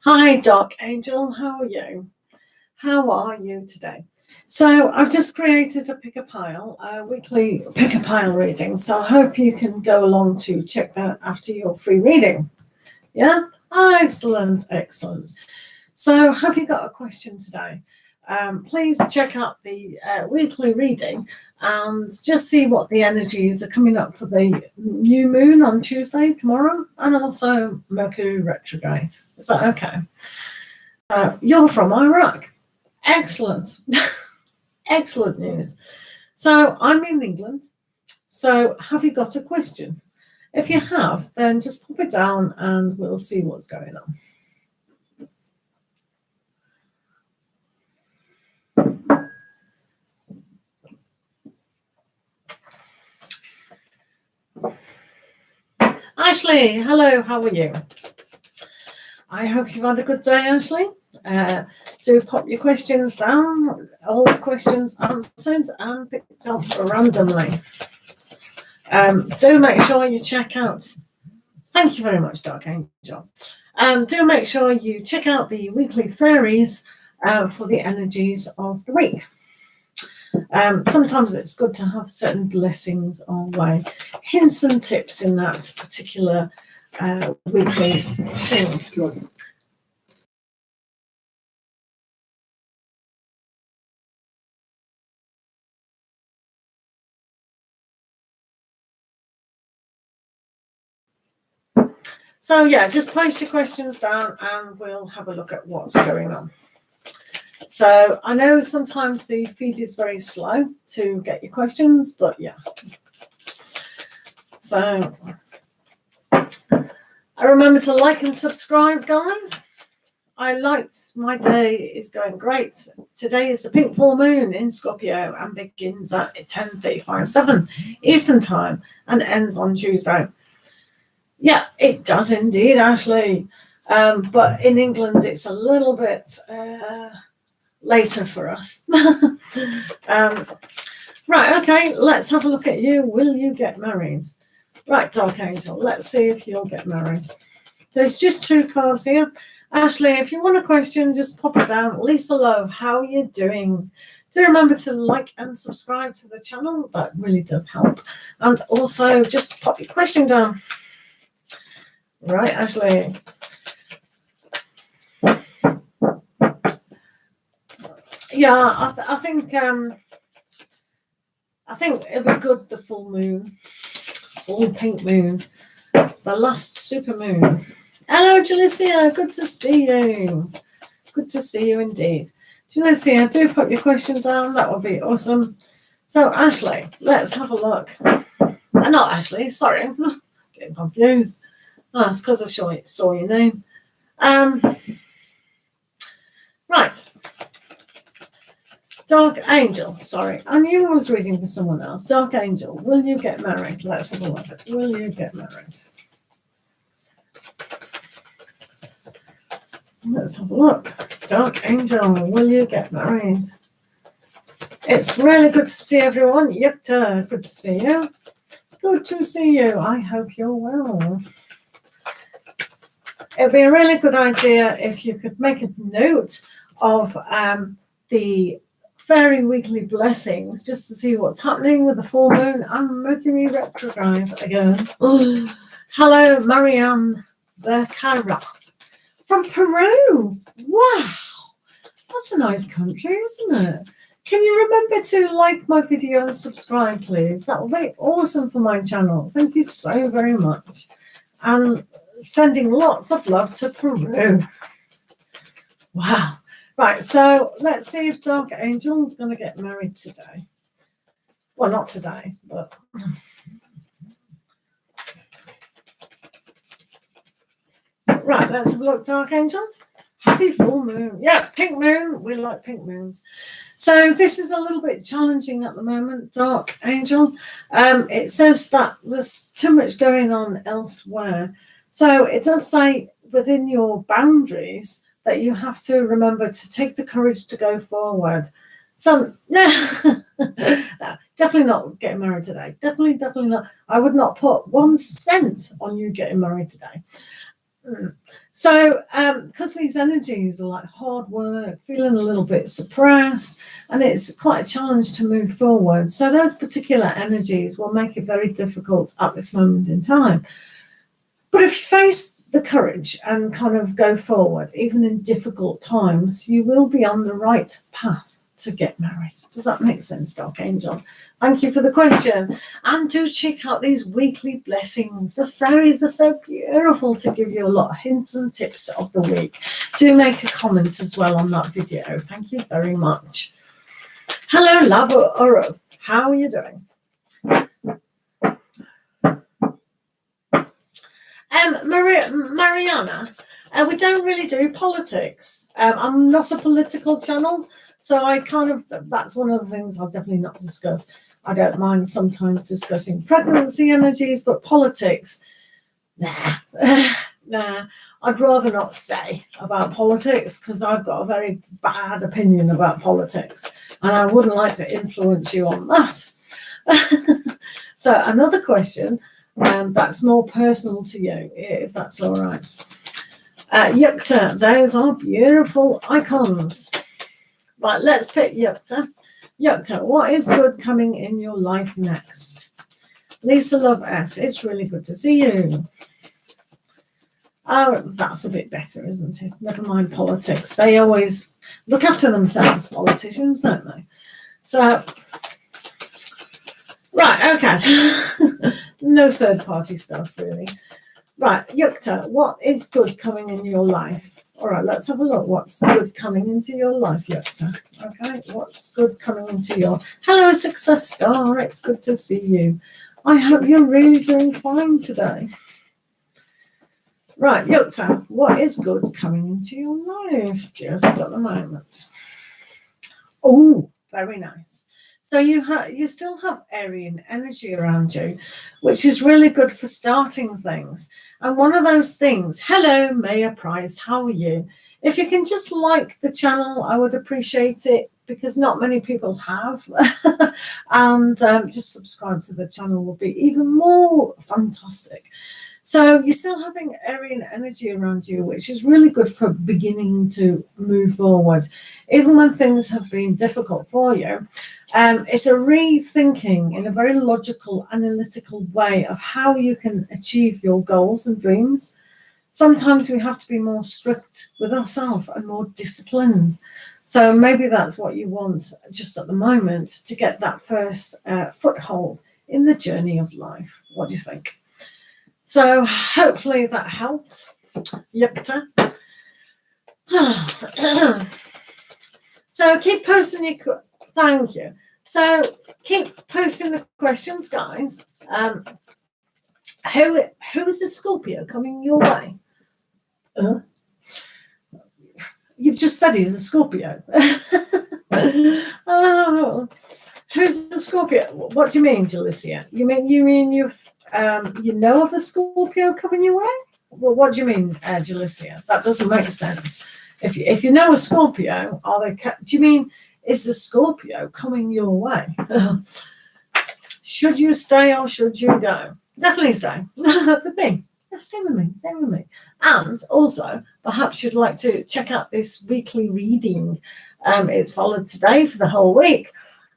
Hi, Dark Angel. How are you? How are you today? So I've just created a pickapile, a weekly pickapile reading. So I hope you can go along to check that after your free reading. Yeah? Oh, excellent, excellent. So have you got a question today? Please check out the weekly reading and just see what the energies are coming up for the new moon on Tuesday, tomorrow, and also Mercury retrograde. Is that okay? You're from Iraq. Excellent. Excellent news. So I'm in England. So have you got a question? If you have, then just pop it down and we'll see what's going on. Ashley, hello, how are you? I hope you've had a good day, Ashley. Do pop your questions down, all the questions answered and picked up randomly. Do make sure you check out, thank you very much, Dark Angel. Do make sure you check out the weekly fairies for the energies of the week. Sometimes it's good to have certain blessings our way, hints and tips in that particular weekly thing. So yeah, just post your questions down and we'll have a look at what's going on. So I know sometimes the feed is very slow to get your questions, but yeah. So I remember to like and subscribe, guys. My day is going great. Today is the pink full moon in Scorpio and begins at 10:35 Eastern time and ends on Tuesday. Yeah, it does indeed, Ashley. But in England, it's a little bit later for us. Right, okay, let's have a look at you. Will you get married? Right, Dark Angel, let's see if you'll get married. There's just 2 cards here. Ashley, if you want a question, just pop it down. Lisa Love, how are you doing? Do remember to like and subscribe to the channel. That really does help. And also just pop your question down. Right, Ashley. Yeah, I think it'll be good, the full moon, full pink moon, the last super moon. Hello, Jalicia, good to see you. Good to see you indeed. Jalicia, do put your question down, that would be awesome. So, Ashley, let's have a look. Not Ashley, sorry, I'm getting confused. Oh, it's because I saw your name. Right. Dark Angel, sorry. I knew I was reading for someone else. Dark Angel, will you get married? Let's have a look. Will you get married? Let's have a look. Dark Angel, will you get married? It's really good to see everyone. Yukta, good to see you. Good to see you. I hope you're well. It'd be a really good idea if you could make a note of the fairy weekly blessings just to see what's happening with the full moon and Mercury retrograde again. Hello, Marianne Becerra from Peru. Wow, that's a nice country, isn't it? Can you remember to like my video and subscribe, please? That would be awesome for my channel. Thank you so very much. And sending lots of love to Peru. Wow. Right, so let's see if Dark Angel's going to get married today. Well, not today, but... Right, let's have a look, Dark Angel. Happy full moon. Yeah, pink moon. We like pink moons. So this is a little bit challenging at the moment, Dark Angel. It says that there's too much going on elsewhere. So it does say within your boundaries that you have to remember to take the courage to go forward. So, no, definitely not getting married today. Definitely not. I would not put 1 cent on you getting married today. So, because these energies are like hard work, feeling a little bit suppressed, and it's quite a challenge to move forward. So those particular energies will make it very difficult at this moment in time. But if you face the courage and kind of go forward, even in difficult times, you will be on the right path to get married. Does that make sense, Dark Angel? Thank you for the question. And do check out these weekly blessings. The fairies are so beautiful to give you a lot of hints and tips of the week. Do make a comment as well on that video. Thank you very much. Hello, LIVETAROT. How are you doing? Mariana, we don't really do politics. I'm not a political channel, so I that's one of the things I'll definitely not discuss. I don't mind sometimes discussing pregnancy energies, but politics, nah. I'd rather not say about politics because I've got a very bad opinion about politics and I wouldn't like to influence you on that. So another question that's more personal to you, if that's all right. Yukta, those are beautiful icons. Right, let's pick Yukta. Yukta, what is good coming in your life next? Lisa Love S, it's really good to see you. Oh, that's a bit better, isn't it? Never mind politics. They always look after themselves, politicians, don't they? So, right, okay. No third-party stuff, really. Right, Yukta, what is good coming in your life? All right, let's have a look. What's good coming into your life, Yukta? Okay, what's good coming into your... Hello, Success Star. It's good to see you. I hope you're really doing fine today. Right, Yukta, what is good coming into your life just at the moment? Oh, very nice. So you still have Aryan energy around you, which is really good for starting things. And one of those things, hello, Maya Price, how are you? If you can just like the channel, I would appreciate it because not many people have. And just subscribe to the channel will be even more fantastic. So you're still having Aryan energy around you, which is really good for beginning to move forward. Even when things have been difficult for you, it's a rethinking in a very logical, analytical way of how you can achieve your goals and dreams. Sometimes we have to be more strict with ourselves and more disciplined. So maybe that's what you want just at the moment to get that first foothold in the journey of life. What do you think? So hopefully that helped, Yukta. So keep posting your... Thank you. So keep posting the questions, guys. Who is the Scorpio coming your way? You've just said he's a Scorpio. Oh, who's the Scorpio? What do you mean, Jalicia? You mean you know of a Scorpio coming your way? Well, what do you mean, Jalicia? That doesn't make sense. If you know a Scorpio, do you mean is the Scorpio coming your way? Should you stay or should you go? Definitely stay. With me. Yeah, stay with me. And also, perhaps you'd like to check out this weekly reading. It's followed today for the whole week.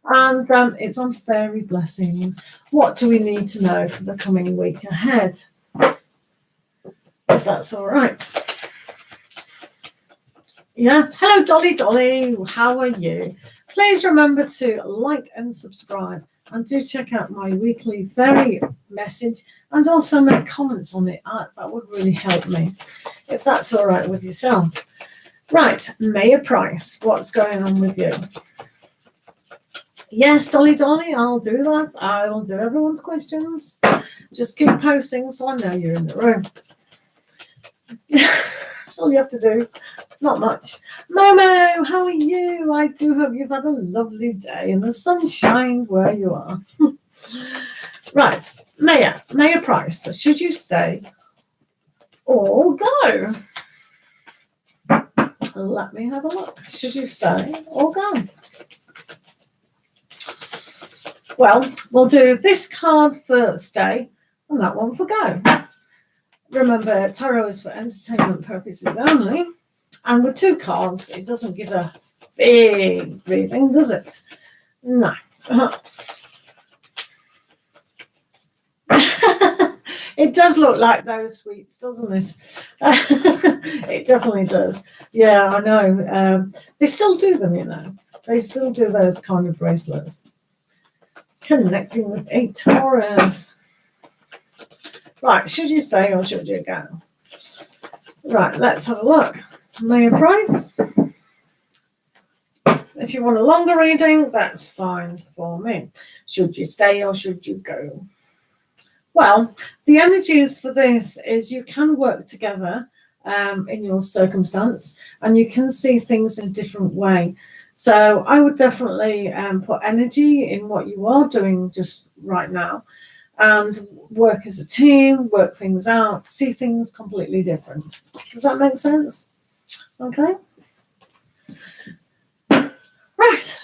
And it's on fairy blessings. What do we need to know for the coming week ahead? If that's all right. Yeah. Hello, Dolly. How are you? Please remember to like and subscribe. And do check out my weekly fairy message and also make comments on it. That would really help me, if that's all right with yourself. Right, Maya Price, what's going on with you? Yes, Dolly, I'll do that. I will do everyone's questions. Just keep posting so I know you're in the room. That's all you have to do. Not much. Momo, how are you? I do hope you've had a lovely day and the sun shined where you are. Right, Maya Price, should you stay or go? Let me have a look. Should you stay or go? Well, we'll do this card for stay and that one for go. Remember, tarot is for entertainment purposes only. And with 2 cards, it doesn't give a big reading, does it? No. It does look like those sweets, doesn't it? It definitely does. Yeah, I know. They still do them, you know. They still do those kind of bracelets. Connecting with 8 Taurus. Right, should you stay or should you go? Right, let's have a look. Maya Price. If you want a longer reading, that's fine for me. Should you stay or should you go? Well, the energies for this is you can work together in your circumstance and you can see things in a different way. So I would definitely put energy in what you are doing just right now and work as a team, work things out, see things completely different. Does that make sense? Okay. Right.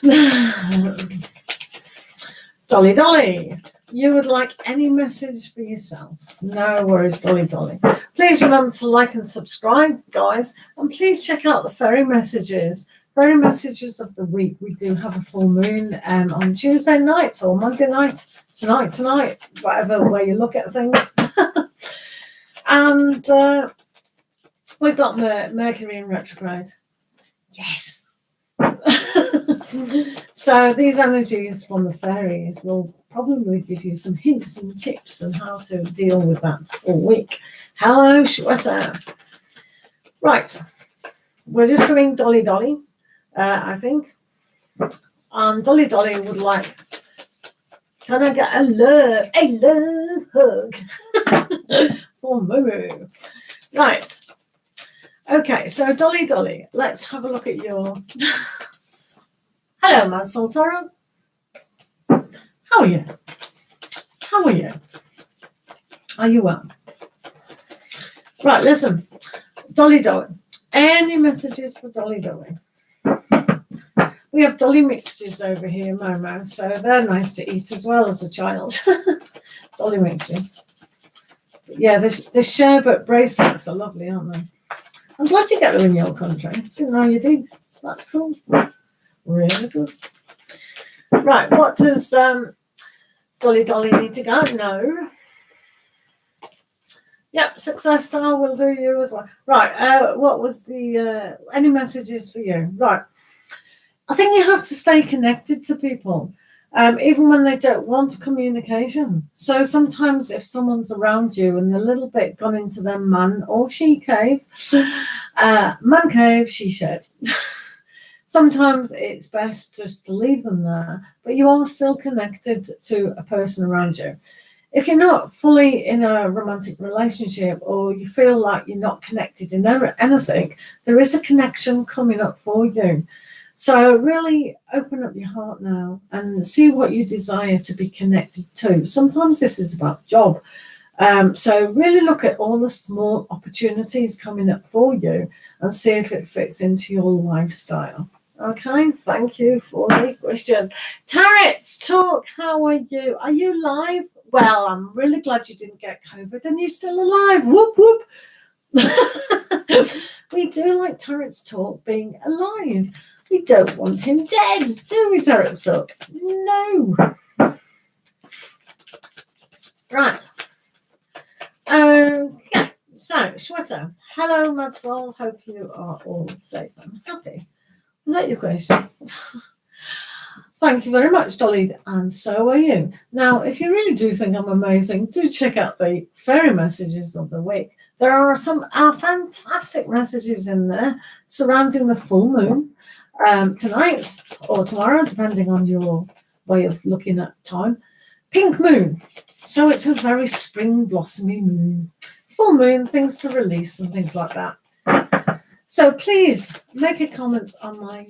Dolly, you would like any message for yourself? No worries, Dolly. Please remember to like and subscribe, guys, and please check out the fairy messages of the week. We do have a full moon on Tuesday night or Monday night, tonight, whatever way you look at things. And we've got Mercury in retrograde. Yes. So these energies from the fairies will probably give you some hints and tips on how to deal with that all week. Hello, Shweta. Right. We're just doing Dolly, I think. And Dolly would like, can I get a love hug for Moo? Right. Okay, so Dolly, let's have a look at your... Hello, Mad Soul Tarot. How are you? Are you well? Right, listen. Dolly. Any messages for Dolly? We have Dolly mixtures over here, Momo, so they're nice to eat as well as a child. Dolly mixtures. Yeah, the sherbet bracelets are lovely, aren't they? I'm glad you get them in your country. Didn't know you did. That's cool. Really good. Right, what does Dolly need to go? No. Yep, Success Star will do you as well. Right, what was the any messages for you? Right. I think you have to stay connected to people, even when they don't want communication. So sometimes if someone's around you and they're a little bit gone into their man or she cave, man cave, she shed. Sometimes it's best just to leave them there, but you are still connected to a person around you. If you're not fully in a romantic relationship or you feel like you're not connected in anything, there is a connection coming up for you. So really open up your heart now and see what you desire to be connected to. Sometimes this is about job. So really look at all the small opportunities coming up for you and see if it fits into your lifestyle. Okay, thank you for the question. Tarot Talk, how are you? Are you live? Well, I'm really glad you didn't get COVID and you're still alive. Whoop, whoop. We do like Tarot Talk being alive. We don't want him dead, do we, Tarot Talk? No. Right. Okay. So, Shweta, hello, Mad Soul. Hope you are all safe and happy. Was that your question? Thank you very much, Dolly, and so are you. Now, if you really do think I'm amazing, do check out the fairy messages of the week. There are some fantastic messages in there surrounding the full moon tonight or tomorrow, depending on your way of looking at time. Pink moon. So it's a very spring blossomy moon. Full moon, things to release and things like that. So please make a comment on my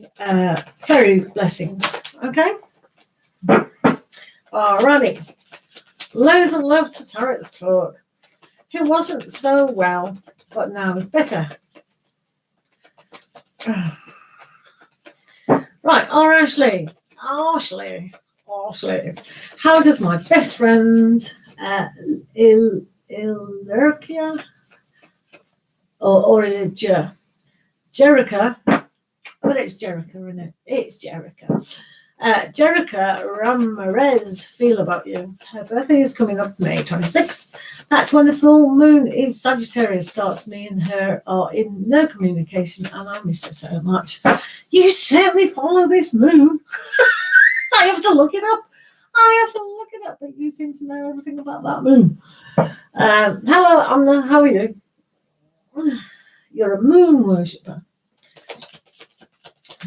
fairy blessings, okay? Alrighty. Loads of love to Tarot's Talk, who wasn't so well, but now is better. Right, Ashley. How does my best friend Ilurkia, or is it Jerica? But it's Jerica, isn't it? It's Jerica. Jerica Ramirez feel about you? Her birthday is coming up May 26th. That's when the full moon is Sagittarius starts. Me and her are in no communication, and I miss her so much. You certainly follow this moon. I have to look it up. But you seem to know everything about that moon. Hello, Anna. How are you? You're a moon worshipper.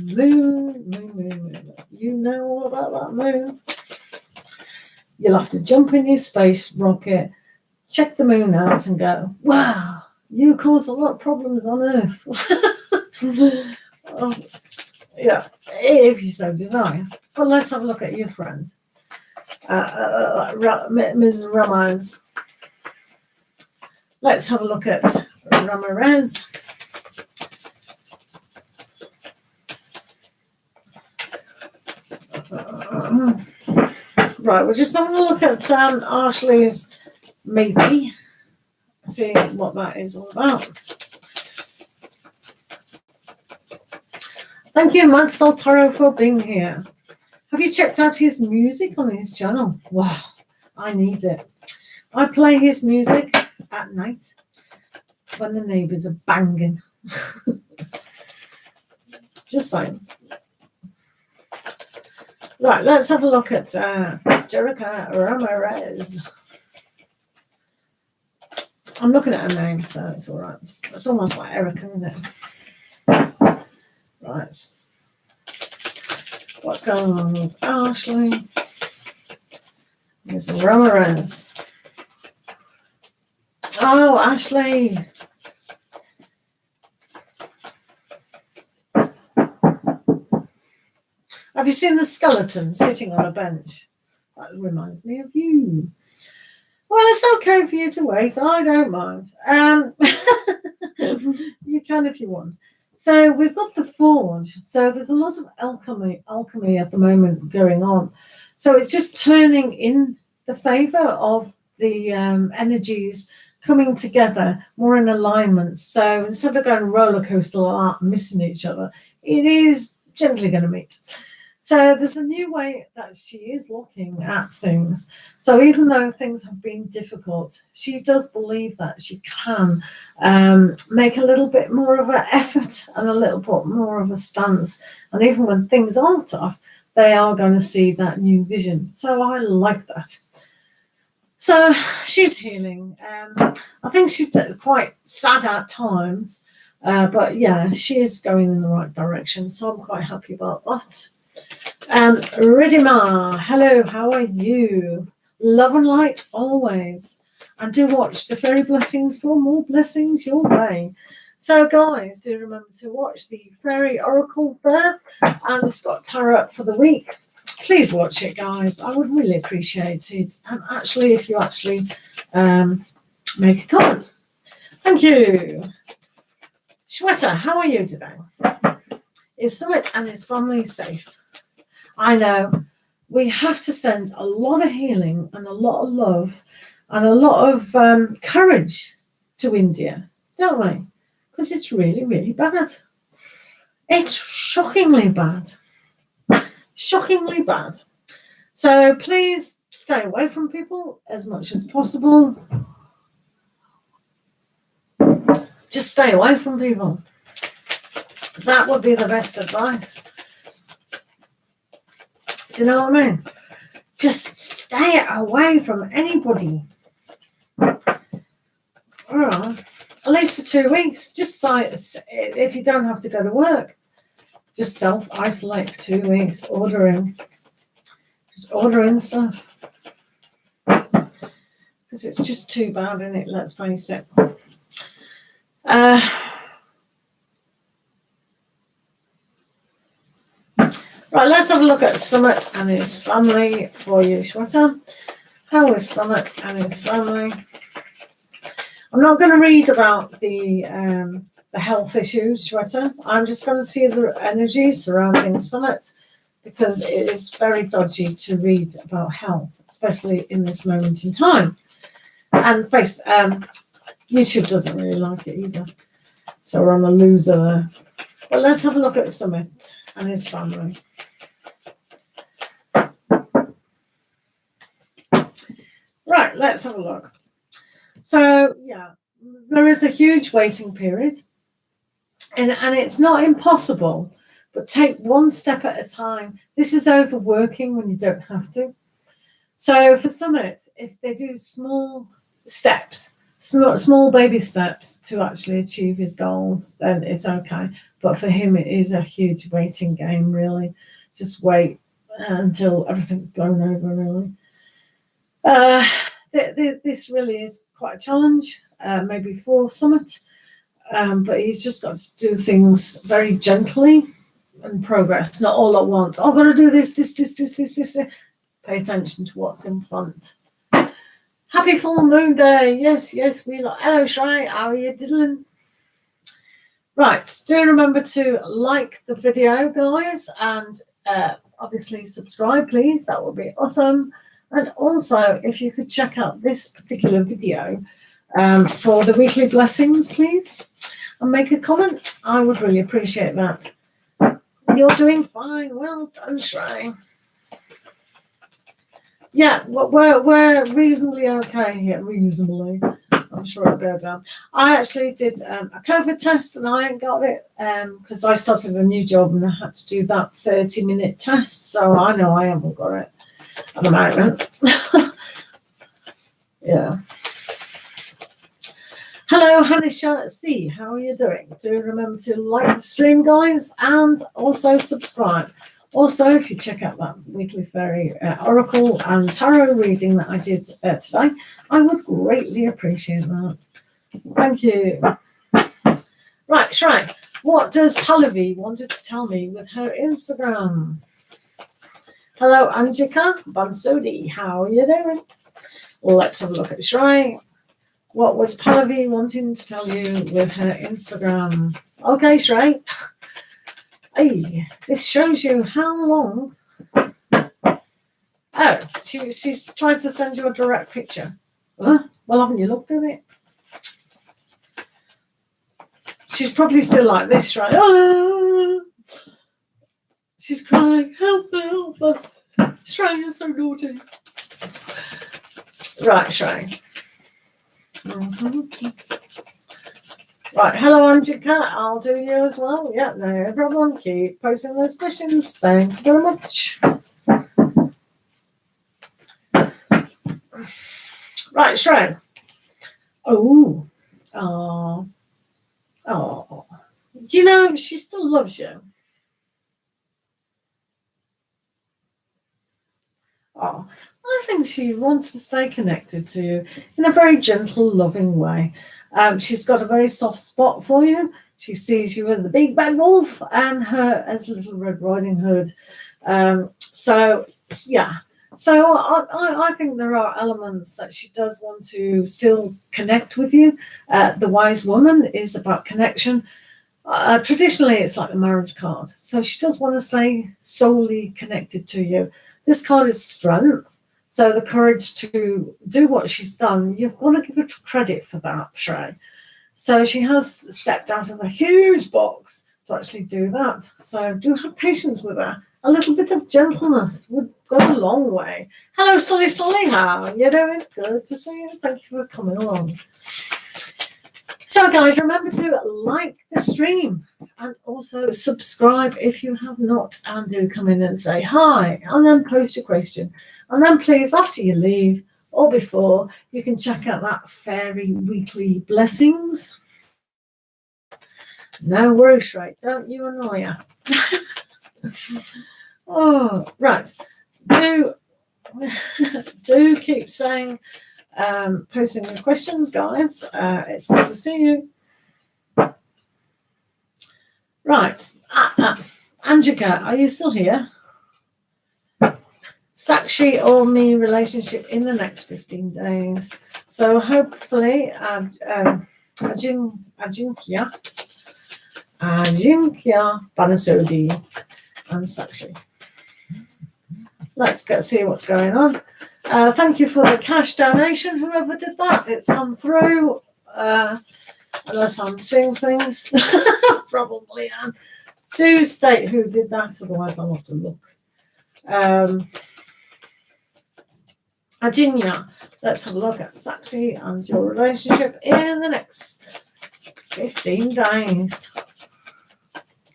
Moon. You know all about that moon. You'll have to jump in your space rocket, check the moon out and go, wow, you cause a lot of problems on Earth. Yeah, if you so desire. But let's have a look at your friend, Ms. Ramirez. Let's have a look at Ramirez. Right, we're just having a look at Ashley's matey, see what that is all about. Thank you, Mansell Tarot, for being here. Have you checked out his music on his channel? Wow, I need it. I play his music at night when the neighbours are banging. Just saying. Right, let's have a look at Jerica Ramirez. I'm looking at her name, so it's all right. It's almost like Erica, isn't it? Right. What's going on with Ashley? Ms. Ramirez. Oh, Ashley. Have you seen the skeleton sitting on a bench? That reminds me of you. Well, it's okay for you to wait. I don't mind. You can if you want. So we've got the forge. So there's a lot of alchemy at the moment going on. So it's just turning in the favor of the energies coming together, more in alignment. So instead of going roller coaster like that, missing each other, it is gently going to meet. So there's a new way that she is looking at things. So even though things have been difficult, she does believe that she can make a little bit more of an effort and a little bit more of a stance. And even when things aren't tough, they are going to see that new vision. So I like that. So she's healing. I think she's quite sad at times. But yeah, she is going in the right direction. So I'm quite happy about that. Ridima, hello, how are you? Love and light always. And do watch the fairy blessings for more blessings your way. So guys, do remember to watch the fairy oracle there and Scott Tarot for the week. Please watch it, guys. I would really appreciate it. And actually, if you actually make a comment. Thank you. Shweta, how are you today? Is Summit and his family safe? I know we have to send a lot of healing and a lot of love and a lot of courage to India, don't we? Because it's really, really bad. It's shockingly bad. Shockingly bad. So please stay away from people as much as possible. Just stay away from people. That would be the best advice. Do you know what I mean? Just stay away from anybody. Oh, at least for 2 weeks. Just if you don't have to go to work, just self-isolate for 2 weeks, just ordering stuff. Because it's just too bad, isn't it? Let's face it. Right, let's have a look at Summit and his family for you, Shweta. How is Summit and his family? I'm not going to read about the health issues, Shweta. I'm just going to see the energy surrounding Summit, because it is very dodgy to read about health, especially in this moment in time. And YouTube doesn't really like it either. So we're on a loser there. But let's have a look at Summit and his family. Right, let's have a look. So, yeah, there is a huge waiting period. And it's not impossible, but take one step at a time. This is overworking when you don't have to. So for Summit, if they do small steps, small baby steps to actually achieve his goals, then it's okay. But for him, it is a huge waiting game, really. Just wait until everything's blown over, really. This really is quite a challenge, maybe for Summit, but he's just got to do things very gently and progress, not all at once. Oh, I've got to do this. Pay attention to what's in front. Happy full moon day. Yes, we like. Hello, Shrai. How are you doing? Right. Do remember to like the video, guys, and obviously subscribe, please. That would be awesome. And also, if you could check out this particular video for the weekly blessings, please, and make a comment. I would really appreciate that. You're doing fine. Well done, Shrai. Yeah, we're reasonably okay here. Reasonably. I'm sure it'll go down. I actually did a COVID test and I ain't got it because I started a new job and I had to do that 30-minute test. So I know I haven't got it at the moment. Yeah. Hello, Hanisha C. How are you doing? Do remember to like the stream, guys, and also subscribe. Also, if you check out that weekly fairy oracle and tarot reading that I did today, I would greatly appreciate that. Thank you. Right, Shrai, what does Pallavi wanted to tell me with her Instagram? Hello, Anjika Bansodi. How are you doing? Well, let's have a look at Shrai. What was Pallavi wanting to tell you with her Instagram? Okay, Shrai. Hey, this shows you how long. Oh, she's trying to send you a direct picture. Huh? Well, haven't you looked at it? She's probably still like this, right? Oh, she's crying. Help her, help her. Shrai is so naughty. Right, Shrai. Mm-hmm. Right, hello, Anjika. I'll do you as well. Yeah, no problem. Keep posting those questions. Thank you very much. Right, Shrai. Oh. Do you know she still loves you? Oh, I think she wants to stay connected to you in a very gentle, loving way. She's got a very soft spot for you. She sees you as the big bad wolf and her as Little Red Riding Hood. So I think there are elements that she does want to still connect with you. The Wise Woman is about connection. Traditionally, it's like a marriage card. So she does want to stay solely connected to you. This card is strength. So the courage to do what she's done, you've got to give her credit for that, Shrai. So she has stepped out of a huge box to actually do that. So do have patience with her. A little bit of gentleness would go a long way. Hello, Sully. How are you doing? Good to see you. Thank you for coming along. So, guys, remember to like the stream and also subscribe if you have not, and do come in and say hi and then post your question. And then please, after you leave or before, you can check out that fairy weekly blessings. No worries, right? Don't you annoy her. Oh, right. Do keep saying, posting your questions, guys. It's good to see you. Right. Anjika, are you still here? Sakshi or me relationship in the next 15 days. So hopefully, Ajinkya, Banasodi, and Sakshi. Let's see what's going on. Thank you for the cash donation, whoever did that. It's come through. Unless I'm seeing things. Probably am. Do state who did that, otherwise I'll have to look. Ajinya, let's have a look at Sakshi and your relationship in the next 15 days.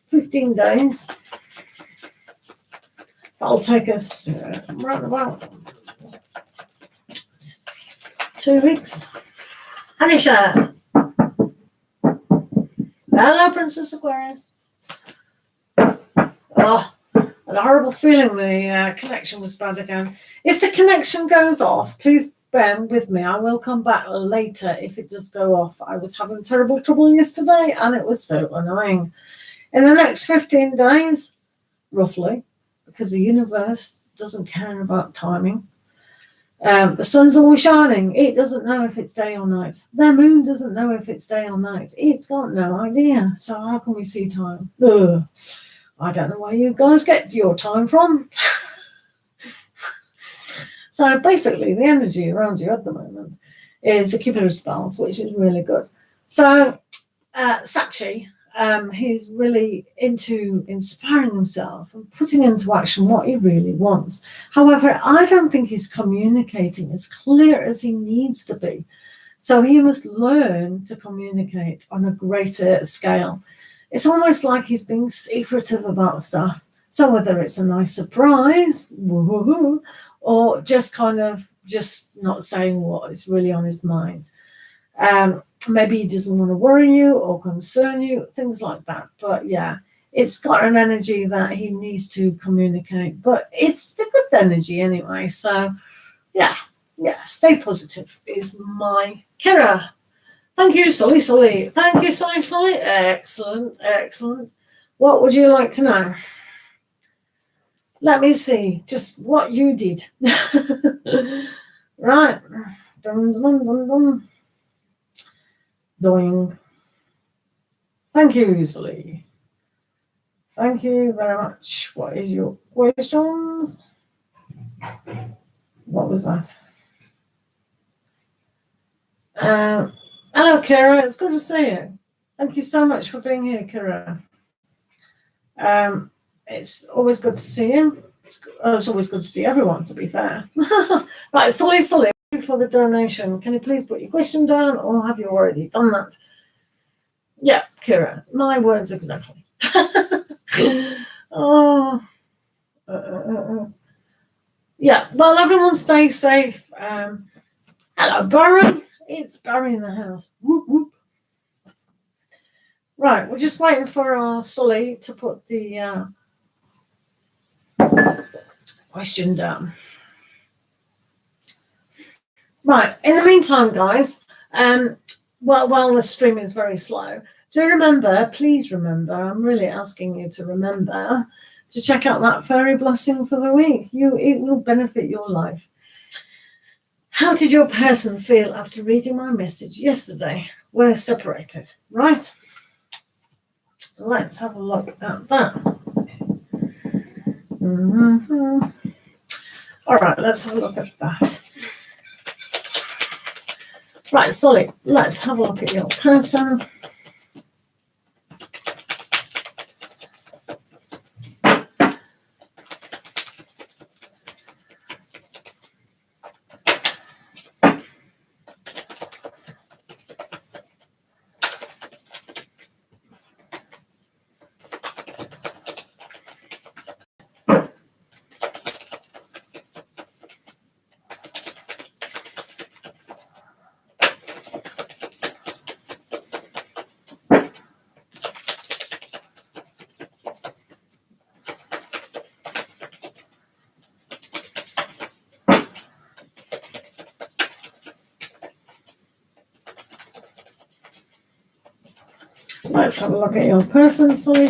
15 days. That'll take us around about 2 weeks. Anisha. Hello, Princess Aquarius. Oh, I had a horrible feeling the connection was bad again. If the connection goes off, please bear with me. I will come back later if it does go off. I was having terrible trouble yesterday and it was so annoying. In the next 15 days, roughly, because the universe doesn't care about timing, the sun's always shining. It doesn't know if it's day or night. The moon doesn't know if it's day or night. It's got no idea. So how can we see time? Ugh. I don't know where you guys get your time from. So basically, the energy around you at the moment is the keeper of spells, which is really good. So Sakshi, he's really into inspiring himself and putting into action what he really wants. However, I don't think he's communicating as clear as he needs to be. So he must learn to communicate on a greater scale. It's almost like he's being secretive about stuff. So whether it's a nice surprise, woo-hoo-hoo, or just kind of just not saying what is really on his mind. Maybe he doesn't want to worry you or concern you, things like that. But yeah, it's got an energy that he needs to communicate. But it's a good energy anyway. So yeah, stay positive is my Kira. Thank you, Sully. Thank you, Sully. Excellent. What would you like to know? Let me see just what you did. Right. Doing. Thank you, Sully. Thank you very much. What is your questions? What was that? Hello, Kira. It's good to see you. Thank you so much for being here, Kira. It's always good to see you. It's always good to see everyone, to be fair. Right, Sully, thank you for the donation. Can you please put your question down, or have you already done that? Yeah, Kira, my words exactly. Oh. Yeah, well, everyone stay safe. Hello, Barry. It's Barry in the house. Whoop, whoop. Right, we're just waiting for our Sully to put the question down. Right, in the meantime, guys, while the stream is very slow, please remember, I'm really asking you to remember to check out that fairy blessing for the week. It will benefit your life. How did your person feel after reading my message yesterday? We're separated, right? Let's have a look at that. All right, let's have a look at that. Right, Sully, let's have a look at your person. Let's have a look at your person, Sully.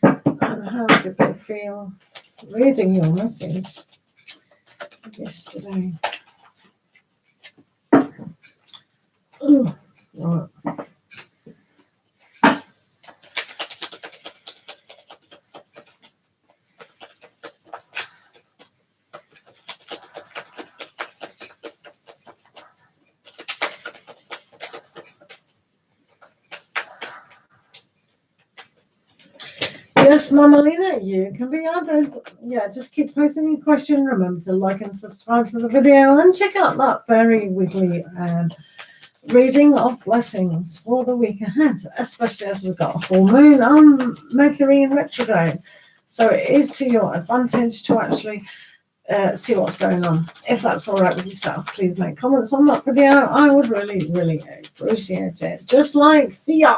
And how did they feel reading your message yesterday? Oh, right. Yes, Mama Lena, you can be added. Yeah, just keep posting your question. Remember to like and subscribe to the video and check out that very weekly reading of blessings for the week ahead, especially as we've got a full moon on Mercury in retrograde. So it is to your advantage to actually see what's going on. If that's all right with yourself, please make comments on that video. I would really, really appreciate it. Just like Fia.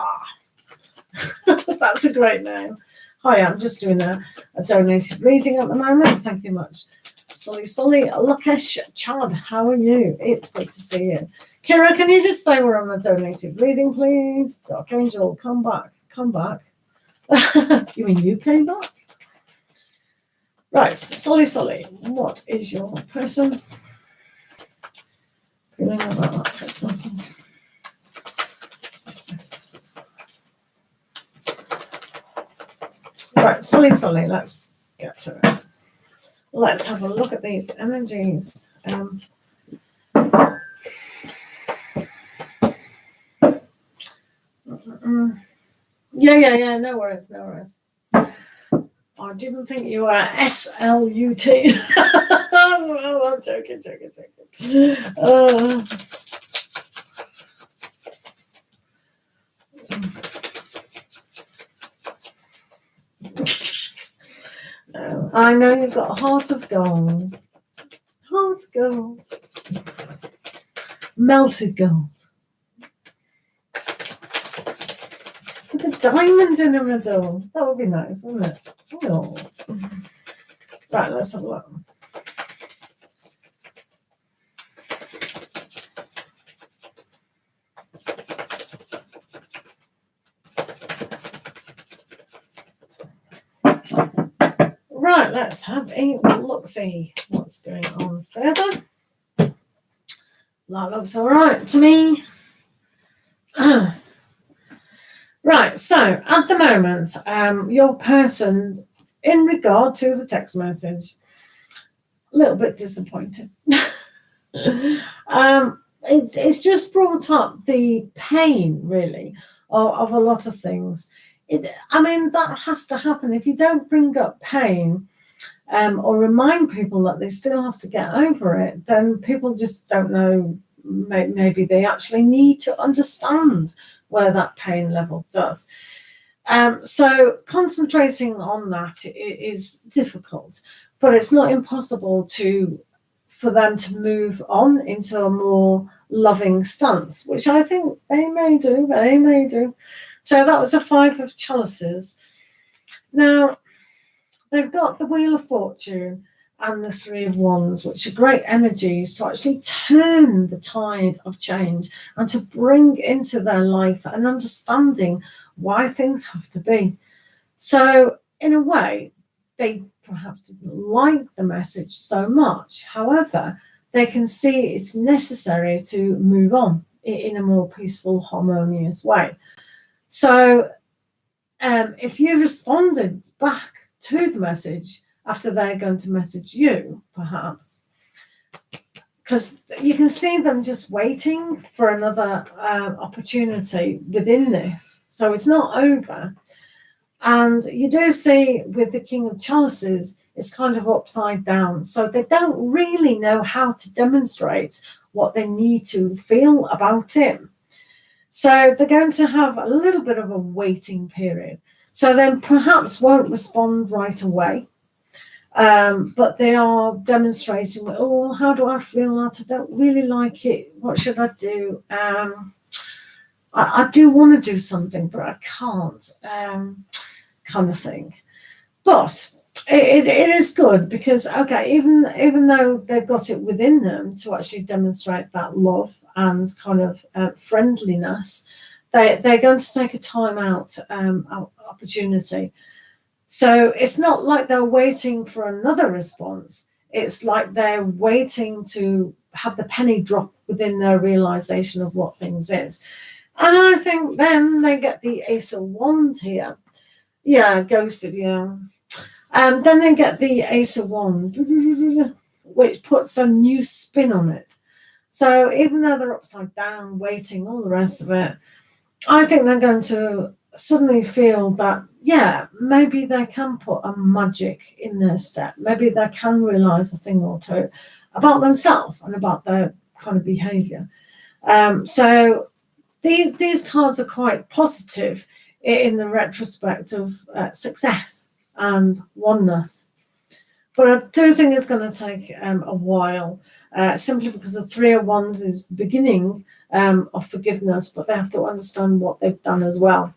That's a great name. Hi, I'm just doing a donated reading at the moment. Thank you much. Sully, Lakesh, Chad, how are you? It's good to see you. Kira, can you just say we're on a donated reading, please? Dark Angel, come back. You mean you came back? Right, Sully, what is your person feeling about that text message? What's this? Right, Sully, let's get to it. Let's have a look at these energies. Yeah, no worries. I didn't think you were SLUT. I'm joking. I know you've got a heart of gold. Melted gold. With a diamond in the middle. That would be nice, wouldn't it? Oh. Right, let's have a look. Right, let's have a look-see what's going on further. That looks all right to me. Right, so at the moment, your person, in regard to the text message, a little bit disappointed. It's just brought up the pain, really, of a lot of things. That has to happen. If you don't bring up pain or remind people that they still have to get over it, then people just don't know. Maybe they actually need to understand where that pain level does. So concentrating on that is difficult, but it's not impossible for them to move on into a more loving stance, which I think they may do. So that was a 5 of chalices. Now, they've got the Wheel of Fortune and the 3 of Wands, which are great energies to actually turn the tide of change and to bring into their life an understanding why things have to be. So, in a way, they perhaps didn't like the message so much. However, they can see it's necessary to move on in a more peaceful, harmonious way. So if you responded back to the message after they're going to message you, perhaps, because you can see them just waiting for another opportunity within this. So it's not over. And you do see with the King of Chalices, it's kind of upside down. So they don't really know how to demonstrate what they need to feel about it. So they're going to have a little bit of a waiting period. So then perhaps won't respond right away. But they are demonstrating, how do I feel that? I don't really like it. What should I do? I do want to do something, but I can't, kind of thing. But it is good because, even though they've got it within them to actually demonstrate that love and kind of friendliness, they're going to take a time out opportunity. So it's not like they're waiting for another response. It's like they're waiting to have the penny drop within their realization of what things is. And I think then they get the Ace of Wands here. Yeah, ghosted, yeah. Then they get the Ace of Wands, which puts a new spin on it. So even though they're upside down, waiting, all the rest of it, I think they're going to suddenly feel that, yeah, maybe they can put a magic in their step. Maybe they can realize a thing or two about themselves and about their kind of behavior. So these cards are quite positive in the retrospect of success and oneness. But I do think it's going to take a while, simply because the Three of Wands is the beginning of forgiveness, but they have to understand what they've done as well.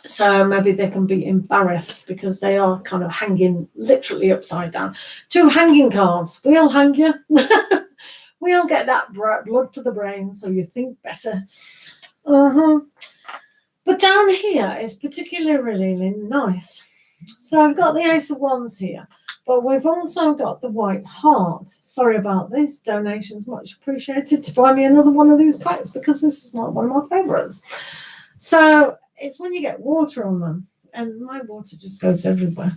So maybe they can be embarrassed because they are kind of hanging literally upside down. 2 hanging cards. We'll hang you. We'll get that blood to the brain so you think better. But down here is particularly nice. So I've got the Ace of Wands here, but we've also got the White Heart. Sorry about this. Donations much appreciated to buy me another one of these packs, because this is one of my favorites. So it's when you get water on them, and my water just goes everywhere.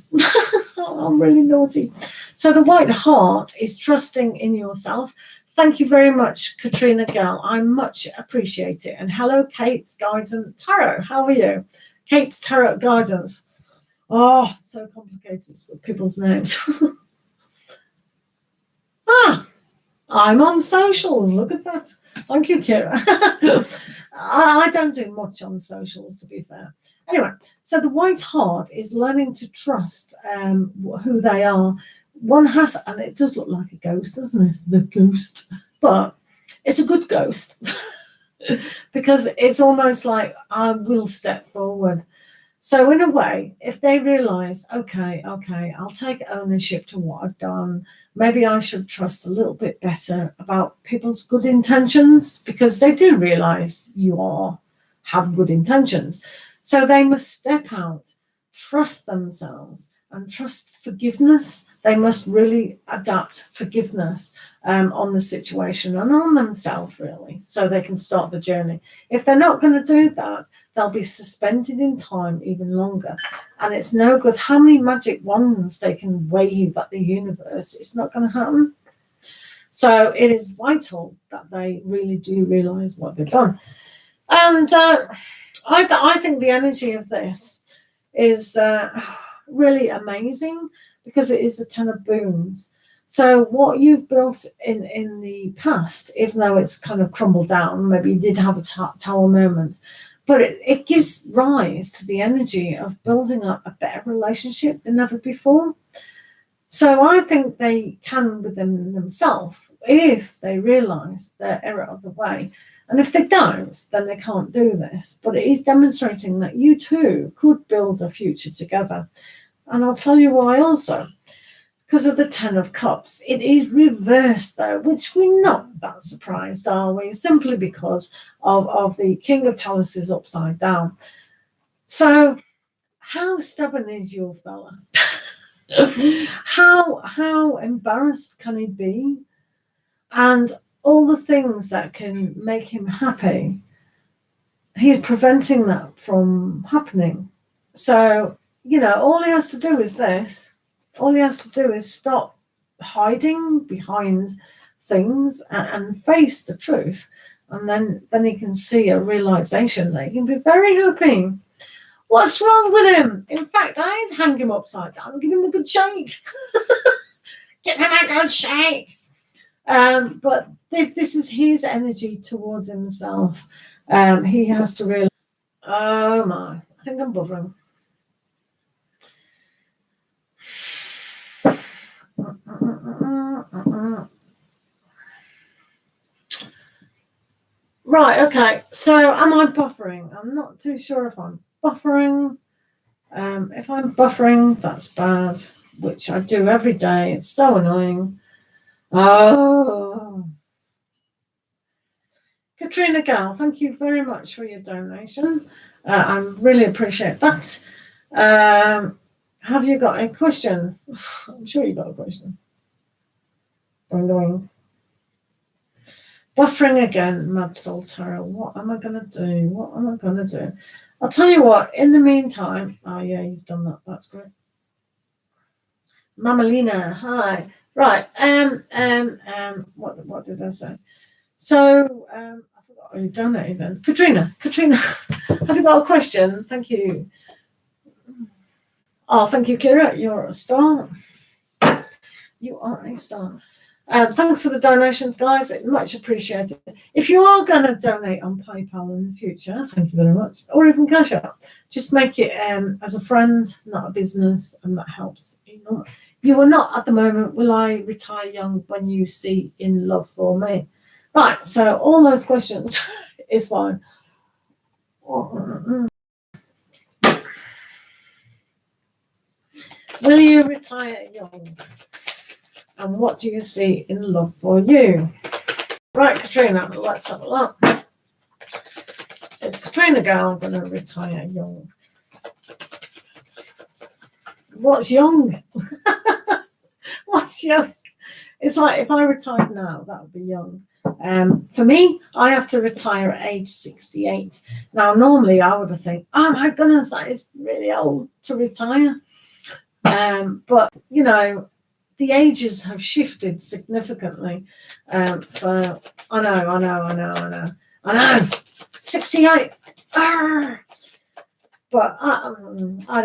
I'm really naughty. So the White Heart is trusting in yourself. Thank you very much, Katrina Gell. I much appreciate it. And hello, Kate's Guidance Tarot. How are you? Kate's Tarot Guidance. Oh, so complicated with people's names. I'm on socials. Look at that. Thank you, Kira. I don't do much on socials, to be fair. Anyway, so the White Heart is learning to trust who they are. One has, and it does look like a ghost, doesn't it? The ghost. But it's a good ghost. Because it's almost like, I will step forward. So in a way, if they realize, okay, I'll take ownership to what I've done. Maybe I should trust a little bit better about people's good intentions, because they do realize you have good intentions. So they must step out, trust themselves, and trust forgiveness. They must really adapt forgiveness on the situation and on themselves, really, so they can start the journey. If they're not going to do that, they'll be suspended in time even longer. And it's no good how many magic wands they can wave at the universe. It's not going to happen. So it is vital that they really do realize what they've done. And I think the energy of this is really amazing, because it is the Ten of Boons. So what you've built in the past, even though it's kind of crumbled down, maybe you did have a tower moment, but it gives rise to the energy of building up a better relationship than ever before. So I think they can within themselves, if they realize their error of the way. And if they don't, then they can't do this. But it is demonstrating that you too could build a future together. And I'll tell you why also. Because of the Ten of Cups. It is reversed, though, which we're not that surprised, are we? Simply because of the King of Chalices upside down. So how stubborn is your fella? How embarrassed can he be? And all the things that can make him happy, he's preventing that from happening. So, all he has to do is this. All he has to do is stop hiding behind things and face the truth. And then he can see a realization that he can be very happy. What's wrong with him? In fact, I'd hang him upside down and give him a good shake. Give him a good shake. But this is his energy towards himself. He has to realize, oh my, I think I'm buffering. Right, okay. So am I buffering? I'm not too sure if I'm buffering. If I'm buffering, that's bad, which I do every day. It's so annoying. Oh. Katrina Gal, thank you very much for your donation. I really appreciate that. Have you got a question? I'm sure you got a question. I'm going. Buffering again, Mad Soul Tarot. What am I going to do? What am I going to do? I'll tell you what, in the meantime, oh yeah, you've done that. That's great. Mamalina, hi. Right, what did I say? So, I forgot who done it even. Katrina, have you got a question? Thank you. Oh, thank you, Kira. You're a star. You are a star. Thanks for the donations, guys. Much appreciated. If you are going to donate on PayPal in the future, thank you very much. Or even Cash App, just make it as a friend, not a business, and that helps. You are not at the moment, will I retire young when you see in love for me? Right, so all those questions is fine. Will you retire young? And what do you see in love for you? Right, Katrina, let's have a look. Is Katrina Gal going to retire young? What's young? What's young? It's like if I retired now, that would be young. For me, I have to retire at age 68. Now, normally I would have think, oh my goodness, that is really old to retire. But, you know, the ages have shifted significantly. So I know. 68. But I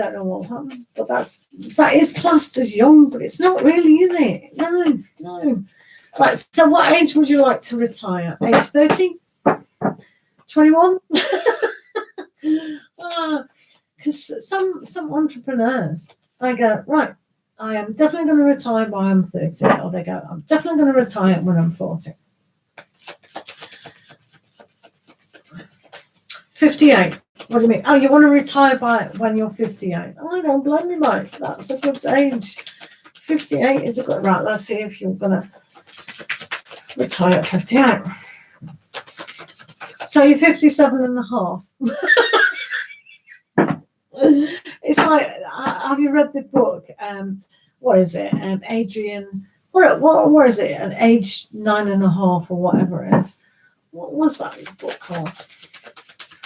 don't know what happened. But that is classed as young, but it's not really, is it? No. Right, so what age would you like to retire? Age 30? 21? Because some entrepreneurs, they go, right, I am definitely going to retire by I'm 30. Or they go, I'm definitely going to retire when I'm 40. 58. What do you mean? Oh, you want to retire by when you're 58. Oh, I don't blame you, mate. That's a good age. 58 is a good... Right, let's see if you're going to retire at 58. So you're 57 and a half. It's like, have you read the book? What is it? Adrian, what is it? At age 9.5 or whatever it is. What was that book called?